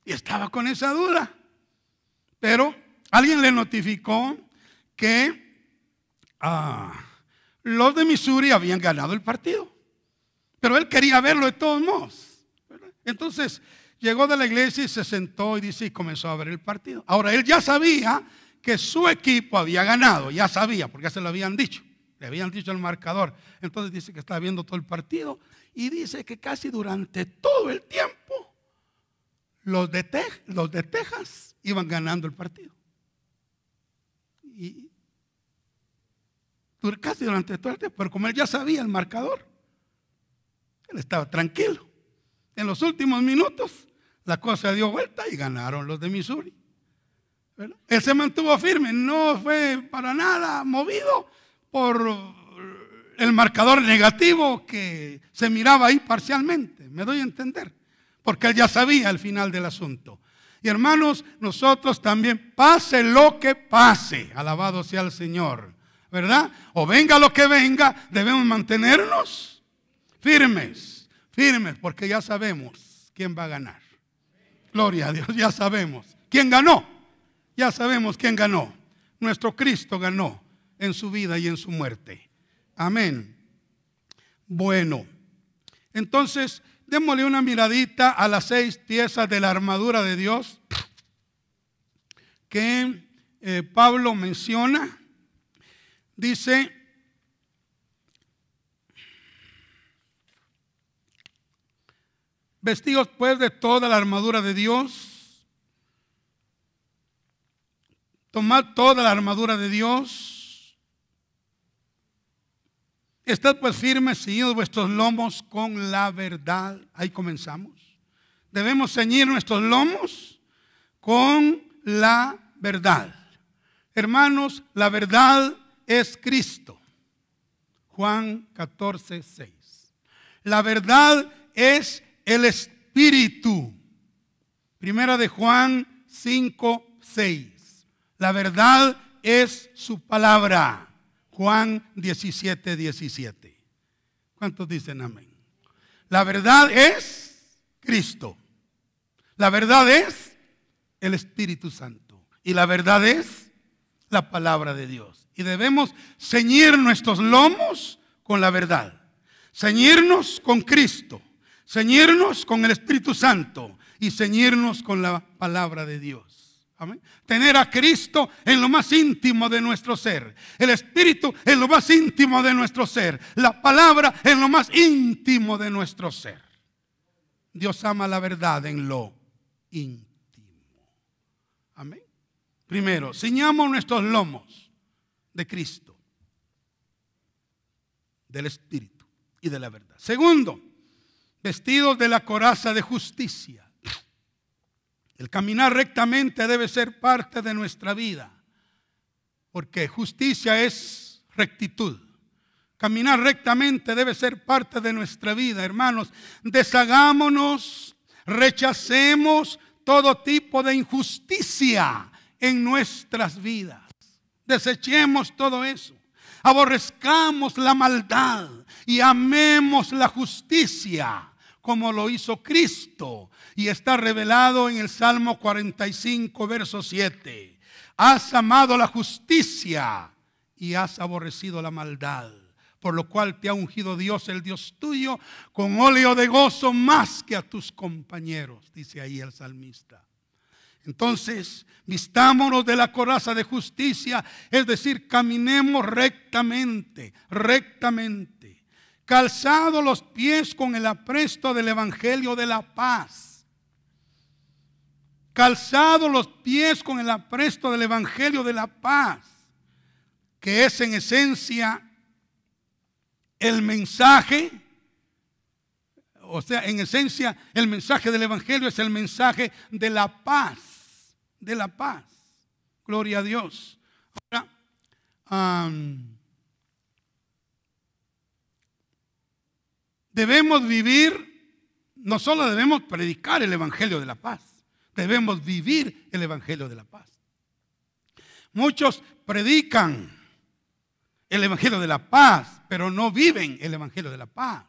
Speaker 1: Y estaba con esa duda. Pero alguien le notificó que los de Missouri habían ganado el partido. Pero él quería verlo de todos modos, ¿verdad? Entonces llegó de la iglesia y se sentó y dice, y comenzó a ver el partido. Ahora él ya sabía que su equipo había ganado, ya sabía, porque ya se lo habían dicho. Le habían dicho el marcador. Entonces dice que estaba viendo todo el partido y dice que casi durante todo el tiempo los de Texas iban ganando el partido. Y casi durante todo el tiempo. Pero como él ya sabía el marcador, él estaba tranquilo. En los últimos minutos la cosa dio vuelta y ganaron los de Missouri, ¿verdad? Él se mantuvo firme, no fue para nada movido por el marcador negativo que se miraba ahí parcialmente. Me doy a entender, porque él ya sabía el final del asunto. Y hermanos, nosotros también, pase lo que pase, alabado sea el Señor, ¿verdad? O venga lo que venga, debemos mantenernos firmes, porque ya sabemos quién va a ganar. Gloria a Dios, ya sabemos quién ganó. Ya sabemos quién ganó. Nuestro Cristo ganó en su vida y en su muerte. Amén. Bueno, entonces démosle una miradita a las 6 piezas de la armadura de Dios que Pablo menciona. Dice: vestidos pues de toda la armadura de Dios, tomad toda la armadura de Dios. Estad pues firmes, ceñidos vuestros lomos con la verdad. Ahí comenzamos. Debemos ceñir nuestros lomos con la verdad. Hermanos, la verdad es Cristo. Juan 14:6. La verdad es el Espíritu. Primera de Juan 5:6. La verdad es su palabra. Juan 17:17. ¿Cuántos dicen amén? La verdad es Cristo. La verdad es el Espíritu Santo. Y la verdad es la palabra de Dios. Y debemos ceñir nuestros lomos con la verdad. Ceñirnos con Cristo. Ceñirnos con el Espíritu Santo. Y ceñirnos con la palabra de Dios. Amén. Tener a Cristo en lo más íntimo de nuestro ser. El Espíritu en lo más íntimo de nuestro ser. La palabra en lo más íntimo de nuestro ser. Dios ama la verdad en lo íntimo. Amén. Primero, ciñamos nuestros lomos de Cristo, del Espíritu y de la verdad. Segundo, vestidos de la coraza de justicia. El caminar rectamente debe ser parte de nuestra vida, porque justicia es rectitud. Caminar rectamente debe ser parte de nuestra vida, hermanos. Deshagámonos, rechacemos todo tipo de injusticia en nuestras vidas. Desechemos todo eso. Aborrezcamos la maldad y amemos la justicia, como lo hizo Cristo. Y está revelado en el Salmo 45, verso 7. Has amado la justicia y has aborrecido la maldad, por lo cual te ha ungido Dios, el Dios tuyo, con óleo de gozo más que a tus compañeros, dice ahí el salmista. Entonces, vistámonos de la coraza de justicia, es decir, caminemos rectamente, calzados los pies con el apresto del evangelio de la paz. Calzados los pies con el apresto del evangelio de la paz, que es en esencia el mensaje, o sea, en esencia, el mensaje del Evangelio es el mensaje de la paz, de la paz. Gloria a Dios. Ahora, debemos vivir, no solo debemos predicar el Evangelio de la paz, debemos vivir el Evangelio de la paz. Muchos predican el Evangelio de la paz, pero no viven el Evangelio de la paz.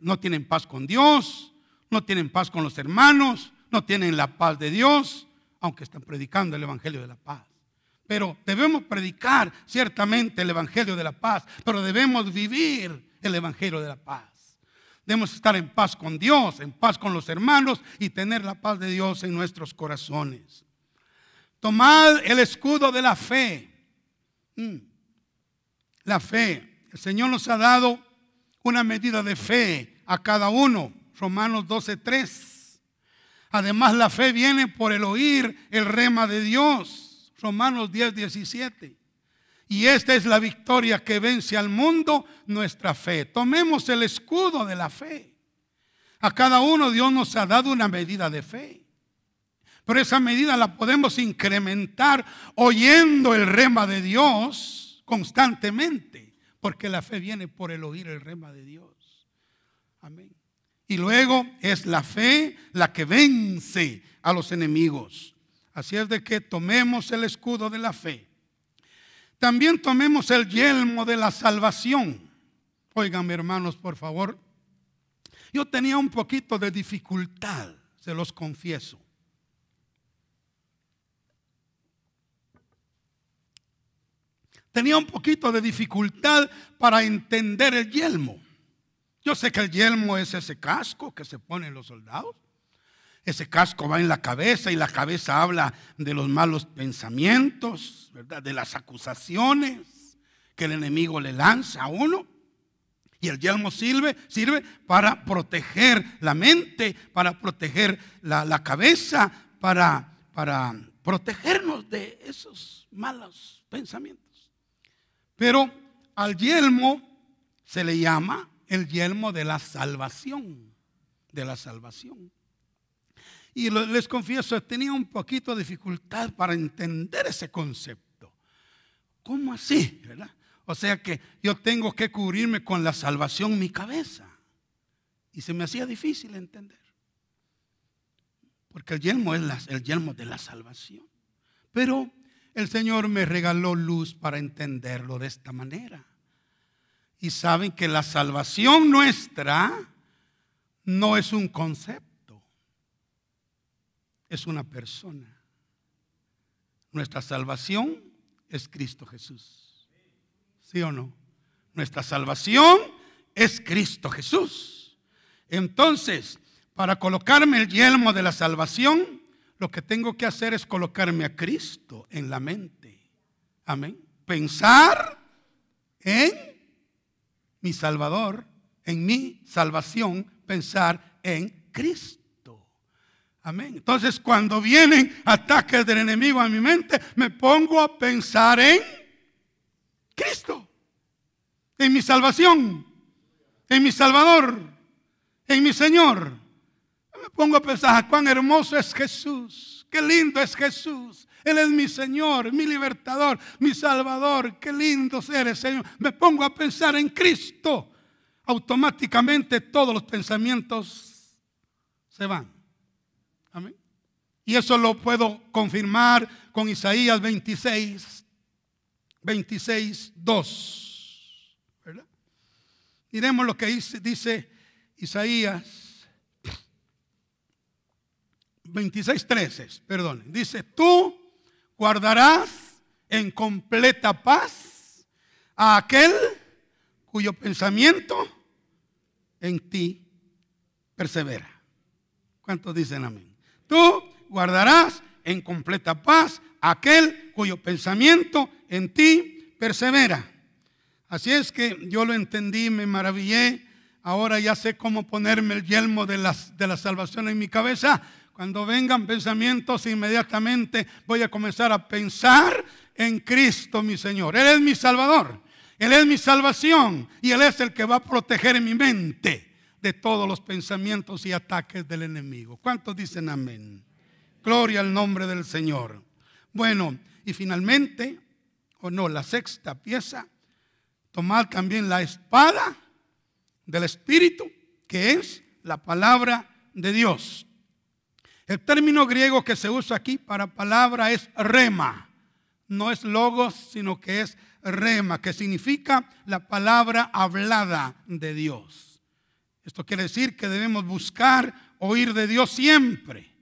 Speaker 1: No tienen paz con Dios, no tienen paz con los hermanos, no tienen la paz de Dios, aunque están predicando el Evangelio de la paz. Pero debemos predicar ciertamente el Evangelio de la paz, pero debemos vivir el Evangelio de la paz. Debemos estar en paz con Dios, en paz con los hermanos y tener la paz de Dios en nuestros corazones. Tomad el escudo de la fe. La fe. El Señor nos ha dado una medida de fe a cada uno. Romanos 12:3. Además, la fe viene por el oír el rema de Dios. Romanos 10:17. Y esta es la victoria que vence al mundo, nuestra fe. Tomemos el escudo de la fe. A cada uno Dios nos ha dado una medida de fe. Pero esa medida la podemos incrementar oyendo el rema de Dios constantemente. Porque la fe viene por el oír el rema de Dios. Amén. Y luego es la fe la que vence a los enemigos. Así es de que tomemos el escudo de la fe. También tomemos el yelmo de la salvación. Óiganme, hermanos, por favor. Yo tenía un poquito de dificultad, se los confieso. Tenía un poquito de dificultad para entender el yelmo. Yo sé que el yelmo es ese casco que se ponen los soldados. Ese casco va en la cabeza y la cabeza habla de los malos pensamientos, ¿verdad? De las acusaciones que el enemigo le lanza a uno. Y el yelmo sirve para proteger la mente, para proteger la cabeza, para protegernos de esos malos pensamientos. Pero al yelmo se le llama el yelmo de la salvación, de la salvación. Y les confieso, tenía un poquito de dificultad para entender ese concepto. ¿Cómo así? ¿Verdad? O sea que yo tengo que cubrirme con la salvación mi cabeza. Y se me hacía difícil entender. Porque el yelmo es el yelmo de la salvación. Pero el Señor me regaló luz para entenderlo de esta manera. Y saben que la salvación nuestra no es un concepto, es una persona. Nuestra salvación es Cristo Jesús. ¿Sí o no? Nuestra salvación es Cristo Jesús. Entonces, para colocarme el yelmo de la salvación, lo que tengo que hacer es colocarme a Cristo en la mente. Amén. Pensar en mi Salvador, en mi salvación, pensar en Cristo. Amén. Entonces, cuando vienen ataques del enemigo a mi mente, me pongo a pensar en Cristo, en mi salvación, en mi Salvador, en mi Señor. Me pongo a pensar, cuán hermoso es Jesús, qué lindo es Jesús. Él es mi Señor, mi libertador, mi Salvador. Qué lindo eres, Señor. Me pongo a pensar en Cristo. Automáticamente todos los pensamientos se van. Amén. Y eso lo puedo confirmar con Isaías 26:2. ¿Verdad? Miremos lo que dice Isaías 26:13. Perdón. Dice: tú guardarás en completa paz a aquel cuyo pensamiento en ti persevera. ¿Cuántos dicen amén? Tú guardarás en completa paz a aquel cuyo pensamiento en ti persevera. Así es que yo lo entendí, me maravillé. Ahora ya sé cómo ponerme el yelmo de la salvación en mi cabeza. Cuando vengan pensamientos, inmediatamente voy a comenzar a pensar en Cristo, mi Señor. Él es mi Salvador. Él es mi salvación y Él es el que va a proteger mi mente de todos los pensamientos y ataques del enemigo. ¿Cuántos dicen amén? Gloria al nombre del Señor. Bueno, y finalmente, la sexta pieza, tomar también la espada del Espíritu, que es la palabra de Dios. El término griego que se usa aquí para palabra es rema. No es logos, sino que es rema, que significa la palabra hablada de Dios. Esto quiere decir que debemos buscar oír de Dios siempre.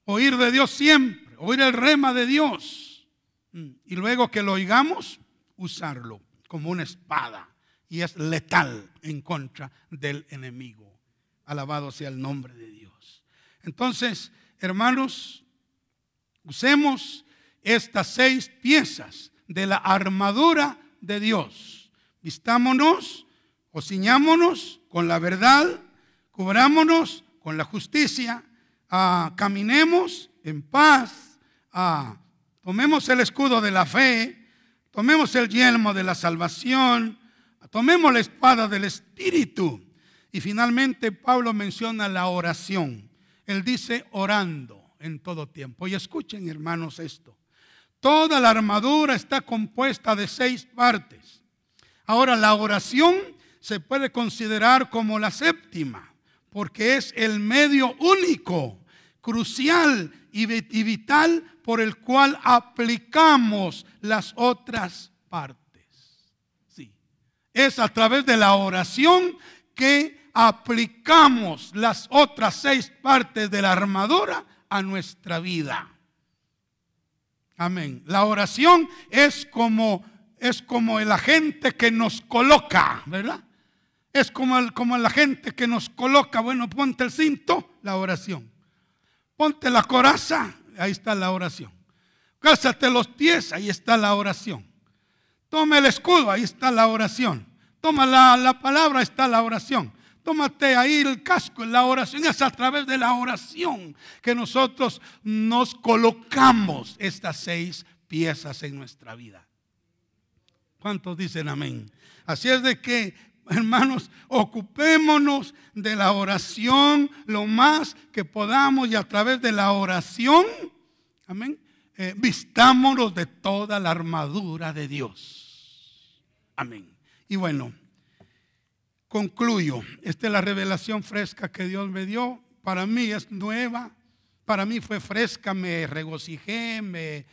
Speaker 1: Oír de Dios siempre. Oír el rema de Dios. Y luego que lo oigamos, usarlo como una espada. Y es letal en contra del enemigo. Alabado sea el nombre de Dios. Entonces, hermanos, usemos estas 6 piezas de la armadura de Dios. Vistámonos o ciñámonos con la verdad, cubrámonos con la justicia, caminemos en paz, tomemos el escudo de la fe, tomemos el yelmo de la salvación, tomemos la espada del Espíritu. Y finalmente Pablo menciona la oración. Él dice orando en todo tiempo. Y escuchen, hermanos, esto. Toda la armadura está compuesta de 6 partes. Ahora, la oración se puede considerar como la séptima, porque es el medio único, crucial y vital por el cual aplicamos las otras partes. Sí, es a través de la oración que aplicamos las otras 6 partes de la armadura a nuestra vida. Amén. La oración es como el agente que nos coloca, ¿verdad? Es como el agente que nos coloca. Bueno, ponte el cinto, la oración. Ponte la coraza, ahí está la oración. Cálzate los pies, ahí está la oración. Toma el escudo, ahí está la oración. Toma la palabra, ahí está la oración. Tómate ahí el casco, la oración. Es a través de la oración que nosotros nos colocamos estas 6 piezas en nuestra vida. ¿Cuántos dicen amén? Así es de que, hermanos, ocupémonos de la oración lo más que podamos y a través de la oración, amén, vistámonos de toda la armadura de Dios. Amén. Y bueno, concluyo. Esta es la revelación fresca que Dios me dio. Para mí es nueva. Para mí fue fresca. Me regocijé, me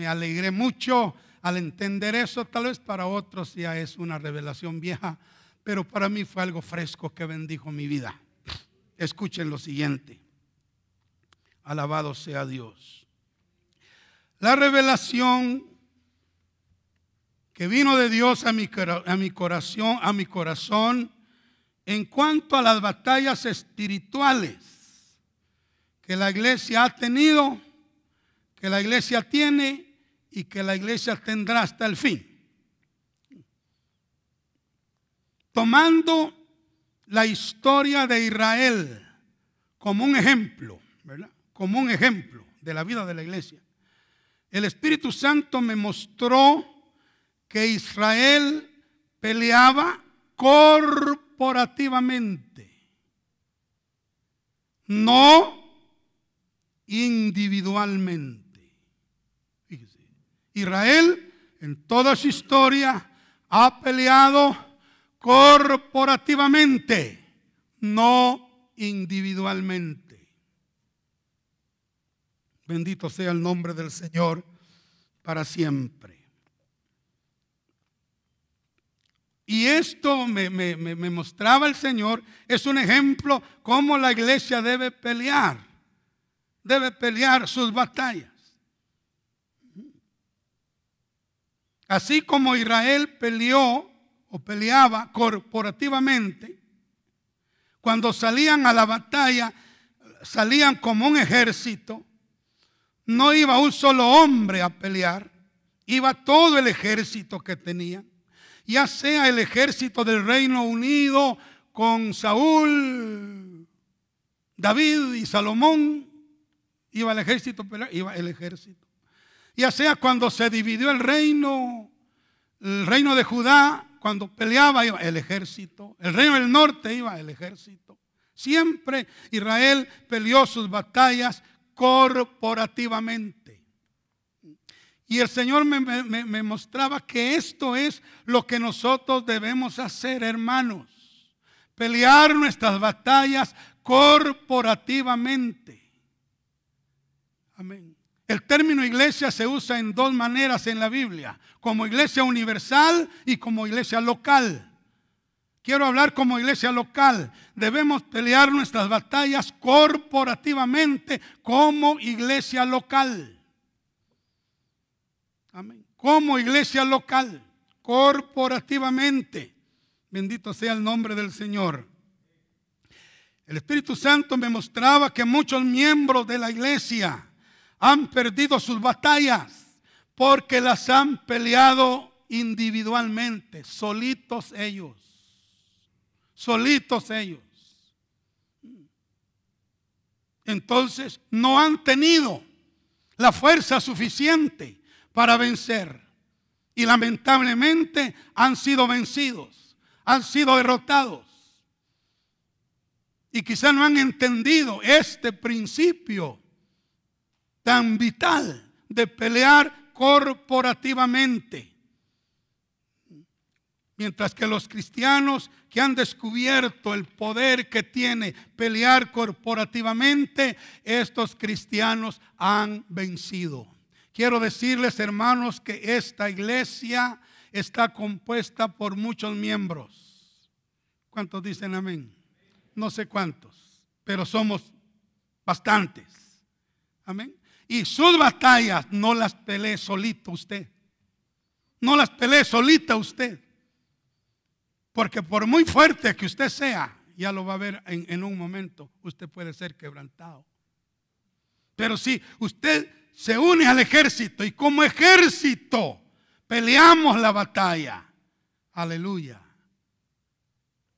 Speaker 1: alegré mucho al entender eso. Tal vez para otros ya es una revelación vieja, pero para mí fue algo fresco que bendijo mi vida. Escuchen lo siguiente. Alabado sea Dios. La revelación que vino de Dios a mi corazón en cuanto a las batallas espirituales que la iglesia ha tenido, que la iglesia tiene y que la iglesia tendrá hasta el fin. Tomando la historia de Israel como un ejemplo, ¿verdad? Como un ejemplo de la vida de la iglesia. El Espíritu Santo me mostró que Israel peleaba corporativamente, no individualmente. Fíjese, Israel en toda su historia ha peleado corporativamente, no individualmente. Bendito sea el nombre del Señor para siempre. Y esto me mostraba el Señor, es un ejemplo cómo la iglesia debe pelear sus batallas. Así como Israel peleó o peleaba corporativamente, cuando salían a la batalla, salían como un ejército. No iba un solo hombre a pelear, iba todo el ejército que tenía. Ya sea el ejército del Reino Unido con Saúl, David y Salomón, iba el ejército, iba el ejército. Ya sea cuando se dividió el reino de Judá cuando peleaba iba el ejército, el reino del norte iba el ejército. Siempre Israel peleó sus batallas corporativamente. Y el Señor me mostraba que esto es lo que nosotros debemos hacer, hermanos. Pelear nuestras batallas corporativamente. Amén. El término iglesia se usa en dos maneras en la Biblia, como iglesia universal y como iglesia local. Quiero hablar como iglesia local. Debemos pelear nuestras batallas corporativamente como iglesia local. Amén. Como iglesia local, corporativamente. Bendito sea el nombre del Señor. El Espíritu Santo me mostraba que muchos miembros de la iglesia han perdido sus batallas porque las han peleado individualmente, solitos ellos. Solitos ellos. Entonces no han tenido la fuerza suficiente para vencer. Y lamentablemente han sido vencidos, han sido derrotados. Y quizá no han entendido este principio tan vital de pelear corporativamente. Mientras que los cristianos que han descubierto el poder que tiene pelear corporativamente, estos cristianos han vencido. Quiero decirles, hermanos, que esta iglesia está compuesta por muchos miembros. ¿Cuántos dicen amén? No sé cuántos, pero somos bastantes. Amén. Y sus batallas no las pelee solito usted. No las pelee solita usted. Porque por muy fuerte que usted sea, ya lo va a ver en un momento, usted puede ser quebrantado. Pero si usted se une al ejército y como ejército peleamos la batalla, aleluya,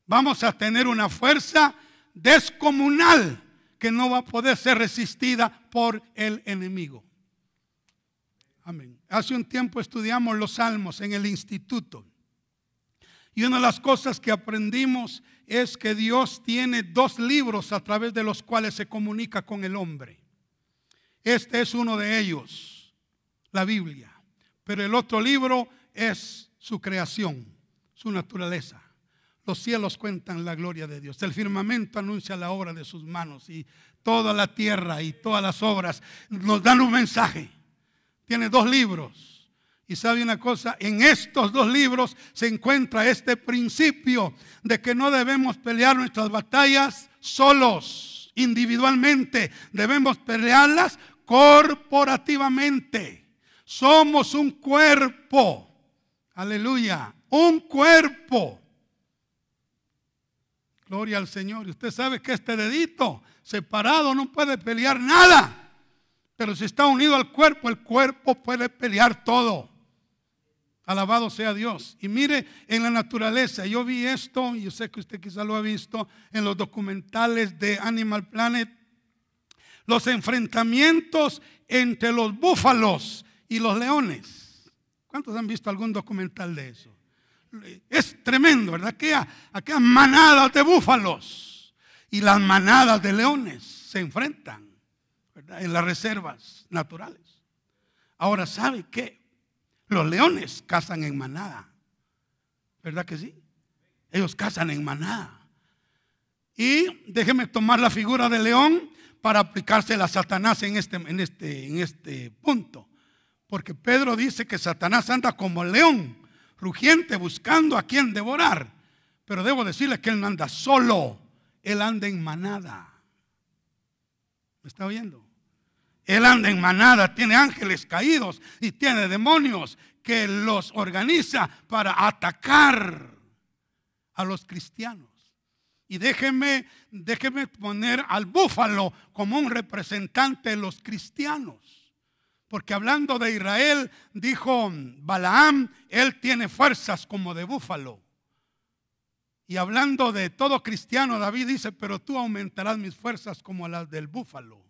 Speaker 1: vamos a tener una fuerza descomunal que no va a poder ser resistida por el enemigo. Amén. Hace un tiempo estudiamos los salmos en el instituto. Y una de las cosas que aprendimos es que Dios tiene dos libros a través de los cuales se comunica con el hombre. Este es uno de ellos, la Biblia. Pero el otro libro es su creación, su naturaleza. Los cielos cuentan la gloria de Dios. El firmamento anuncia la obra de sus manos. Y toda la tierra y todas las obras nos dan un mensaje. Tiene dos libros. Y sabe una cosa, en estos dos libros se encuentra este principio de que no debemos pelear nuestras batallas solos, individualmente. Debemos pelearlas corporativamente. Somos un cuerpo. Aleluya. Un cuerpo. Gloria al Señor. Y usted sabe que este dedito separado no puede pelear nada. Pero si está unido al cuerpo, el cuerpo puede pelear todo. Alabado sea Dios. Y mire en la naturaleza, yo vi esto, y yo sé que usted quizá lo ha visto en los documentales de Animal Planet, los enfrentamientos entre los búfalos y los leones. ¿Cuántos han visto algún documental de eso? Es tremendo, ¿verdad? Aquellas manadas de búfalos y las manadas de leones se enfrentan, ¿verdad? En las reservas naturales. Ahora, ¿sabe qué? Los leones cazan en manada, ¿verdad que sí? Ellos cazan en manada. Y déjeme tomar la figura de león para aplicársela a Satanás en este punto. Porque Pedro dice que Satanás anda como león, rugiente, buscando a quien devorar. Pero debo decirle que él no anda solo, él anda en manada. ¿Me está oyendo? Él anda en manada, tiene ángeles caídos y tiene demonios que los organiza para atacar a los cristianos. Y déjeme poner al búfalo como un representante de los cristianos. Porque hablando de Israel, dijo Balaam, él tiene fuerzas como de búfalo. Y hablando de todo cristiano, David dice, pero tú aumentarás mis fuerzas como las del búfalo.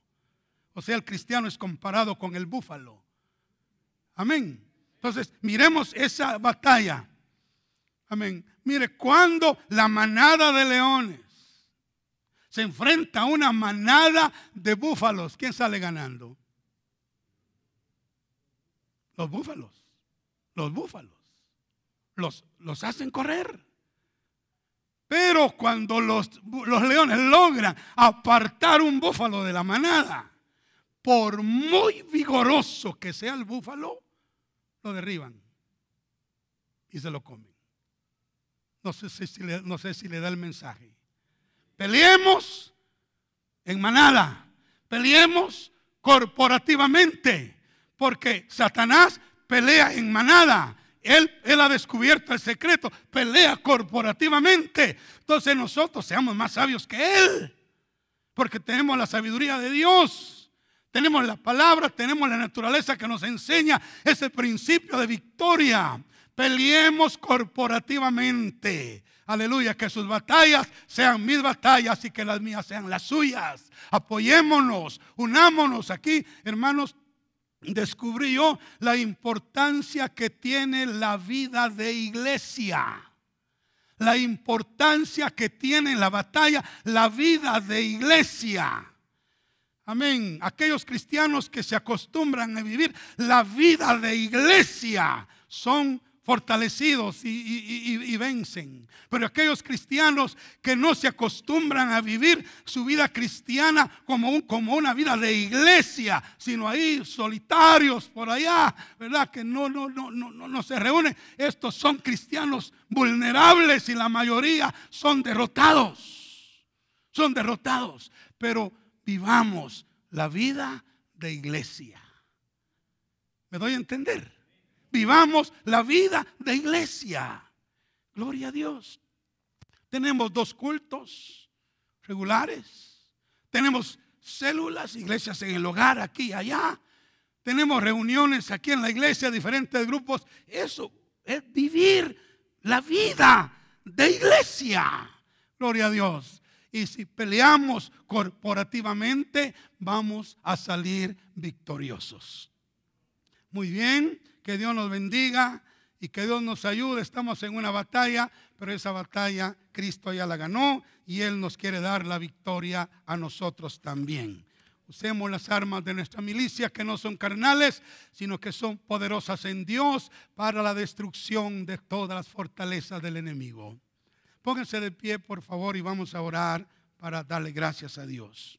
Speaker 1: O sea, el cristiano es comparado con el búfalo. Amén. Entonces, miremos esa batalla. Amén. Mire, cuando la manada de leones se enfrenta a una manada de búfalos, ¿quién sale ganando? Los búfalos. Los búfalos. Los hacen correr. Pero cuando los leones logran apartar un búfalo de la manada, por muy vigoroso que sea el búfalo, lo derriban y se lo comen. No sé si le da el mensaje. Peleemos en manada, peleemos corporativamente, porque Satanás pelea en manada. Él ha descubierto el secreto, pelea corporativamente. Entonces nosotros seamos más sabios que él, porque tenemos la sabiduría de Dios, tenemos la palabra, tenemos la naturaleza que nos enseña ese principio de victoria. Peleemos corporativamente. Aleluya, que sus batallas sean mis batallas y que las mías sean las suyas. Apoyémonos, unámonos. Aquí, hermanos, descubrí yo la importancia que tiene la vida de iglesia. La importancia que tiene en la batalla la vida de iglesia. Amén. Aquellos cristianos que se acostumbran a vivir la vida de iglesia son fortalecidos y vencen. Pero aquellos cristianos que no se acostumbran a vivir su vida cristiana como una vida de iglesia, sino ahí solitarios por allá, ¿verdad? Que no se reúnen. Estos son cristianos vulnerables y la mayoría son derrotados. Son derrotados. Pero vivamos la vida de iglesia. ¿Me doy a entender? Vivamos la vida de iglesia. Gloria a Dios. Tenemos 2 cultos regulares. Tenemos células, iglesias en el hogar, aquí y allá. Tenemos reuniones aquí en la iglesia, diferentes grupos. Eso es vivir la vida de iglesia. Gloria a Dios. Y si peleamos corporativamente, vamos a salir victoriosos. Muy bien. Que Dios nos bendiga y que Dios nos ayude. Estamos en una batalla, pero esa batalla Cristo ya la ganó y Él nos quiere dar la victoria a nosotros también. Usemos las armas de nuestra milicia, que no son carnales, sino que son poderosas en Dios para la destrucción de todas las fortalezas del enemigo. Pónganse de pie, por favor, y vamos a orar para darle gracias a Dios.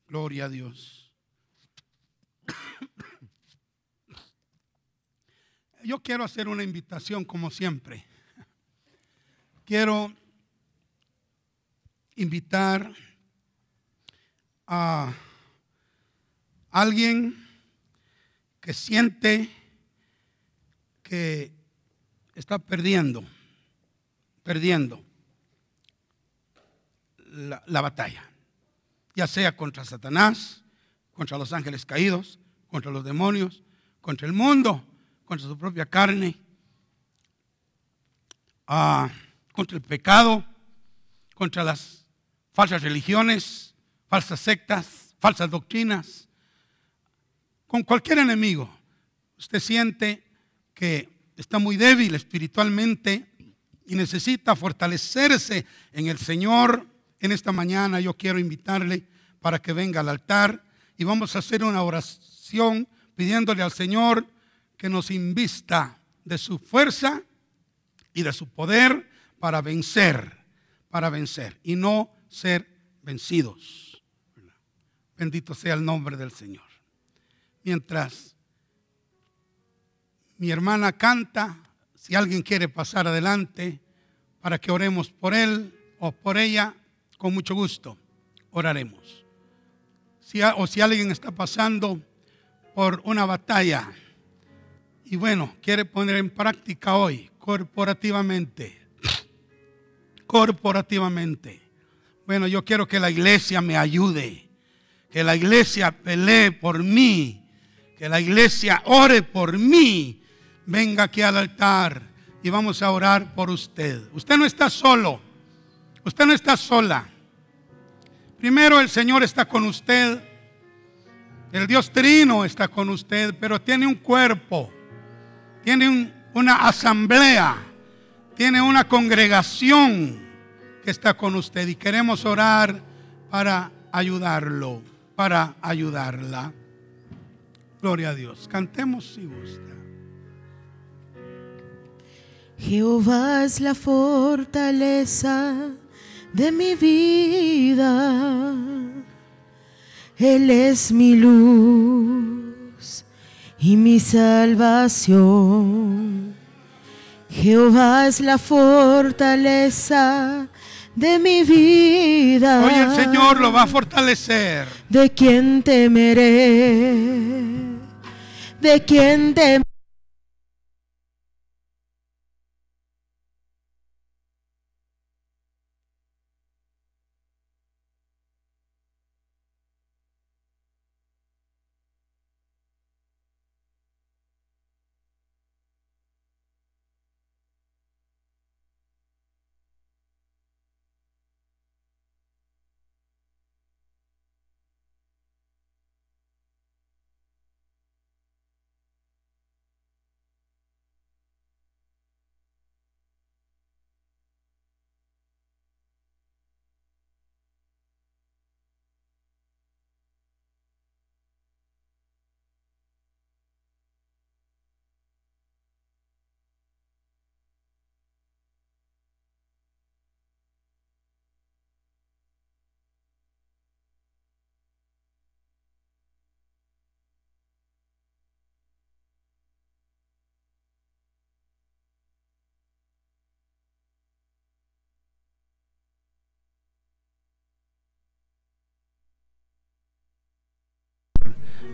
Speaker 1: Gloria a Dios. Yo quiero hacer una invitación como siempre. Quiero invitar a alguien que siente que está perdiendo la batalla, ya sea contra Satanás, contra los ángeles caídos, contra los demonios, contra el mundo, contra su propia carne, contra el pecado, contra las falsas religiones, falsas sectas, falsas doctrinas, con cualquier enemigo. Usted siente que está muy débil espiritualmente y necesita fortalecerse en el Señor. En esta mañana yo quiero invitarle para que venga al altar y vamos a hacer una oración pidiéndole al Señor que nos invista de su fuerza y de su poder para vencer y no ser vencidos. Bendito sea el nombre del Señor. Mientras mi hermana canta, si alguien quiere pasar adelante para que oremos por él o por ella, con mucho gusto oraremos. Si alguien está pasando por una batalla y bueno, quiere poner en práctica hoy corporativamente. Bueno, yo quiero que la iglesia me ayude, que la iglesia pelee por mí, que la iglesia ore por mí, venga aquí al altar y vamos a orar por usted. Usted no está solo, usted no está sola. Primero, el Señor está con usted, el Dios Trino está con usted, pero tiene un cuerpo, tiene una asamblea, tiene una congregación que está con usted y queremos orar para ayudarlo, para ayudarla. Gloria a Dios. Cantemos si gusta.
Speaker 2: Jehová es la fortaleza de mi vida. Él es mi luz y mi salvación. Jehová es la fortaleza de mi vida.
Speaker 1: Hoy el Señor lo va a fortalecer.
Speaker 2: ¿De quién temeré? ¿De quién temeré?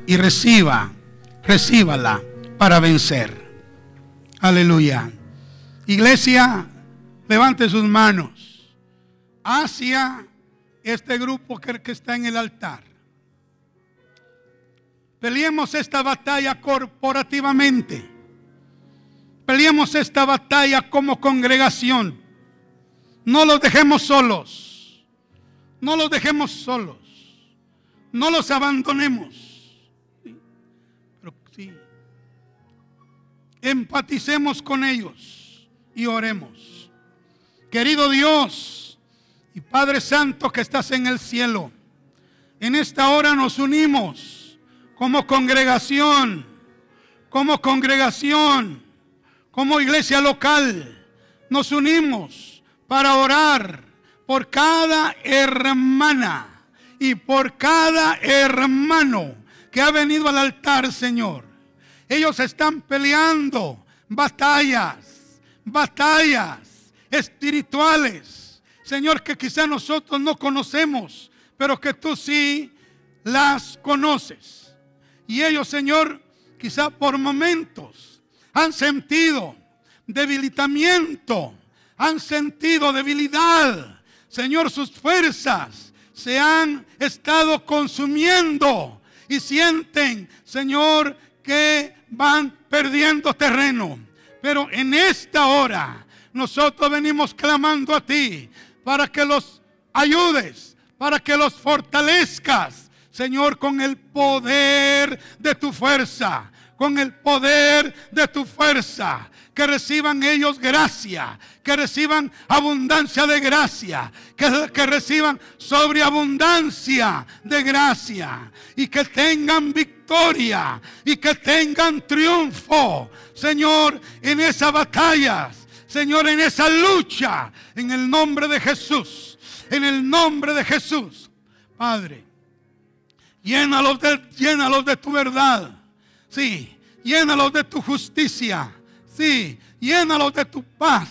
Speaker 1: Y recíbala para vencer. Aleluya. Iglesia, levante sus manos hacia este grupo que está en el altar. Peleemos esta batalla corporativamente. Peleemos esta batalla como congregación. No los dejemos solos. No los dejemos solos. No los abandonemos. Sí. Empaticemos con ellos y oremos. Querido Dios y Padre Santo que estás en el cielo, en esta hora nos unimos como congregación, como iglesia local. Nos unimos para orar por cada hermana y por cada hermano que ha venido al altar, Señor. Ellos están peleando batallas espirituales, Señor, que quizá nosotros no conocemos, pero que tú sí las conoces. Y ellos, Señor, quizá por momentos han sentido debilitamiento, han sentido debilidad. Señor, sus fuerzas se han estado consumiendo y sienten, Señor, que van perdiendo terreno. Pero en esta hora nosotros venimos clamando a ti para que los ayudes, para que los fortalezcas, Señor, con el poder de tu fuerza, con el poder de tu fuerza. Que reciban ellos gracia, que reciban abundancia de gracia, que reciban sobreabundancia de gracia y que tengan victoria y que tengan triunfo, Señor, en esas batallas, Señor, en esa lucha, en el nombre de Jesús, en el nombre de Jesús. Padre, llénalos de tu verdad, sí, llénalos de tu justicia. Sí, llénalos de tu paz.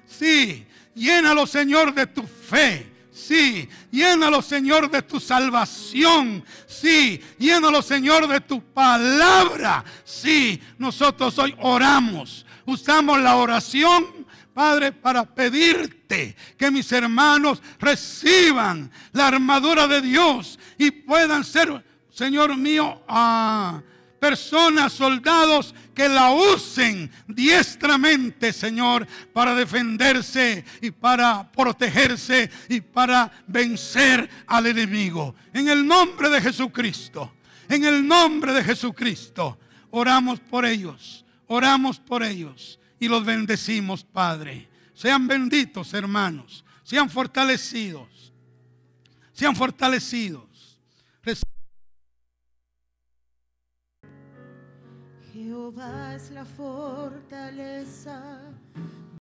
Speaker 1: Sí, llénalos, Señor, de tu fe. Sí, llénalos, Señor, de tu salvación. Sí, llénalos, Señor, de tu palabra. Sí, nosotros hoy oramos. Usamos la oración, Padre, para pedirte que mis hermanos reciban la armadura de Dios y puedan ser, Señor mío, personas, soldados que la usen diestramente, Señor, para defenderse y para protegerse y para vencer al enemigo. En el nombre de Jesucristo, en el nombre de Jesucristo, oramos por ellos y los bendecimos, Padre. Sean benditos, hermanos, sean fortalecidos, sean fortalecidos.
Speaker 2: Jehová es la fortaleza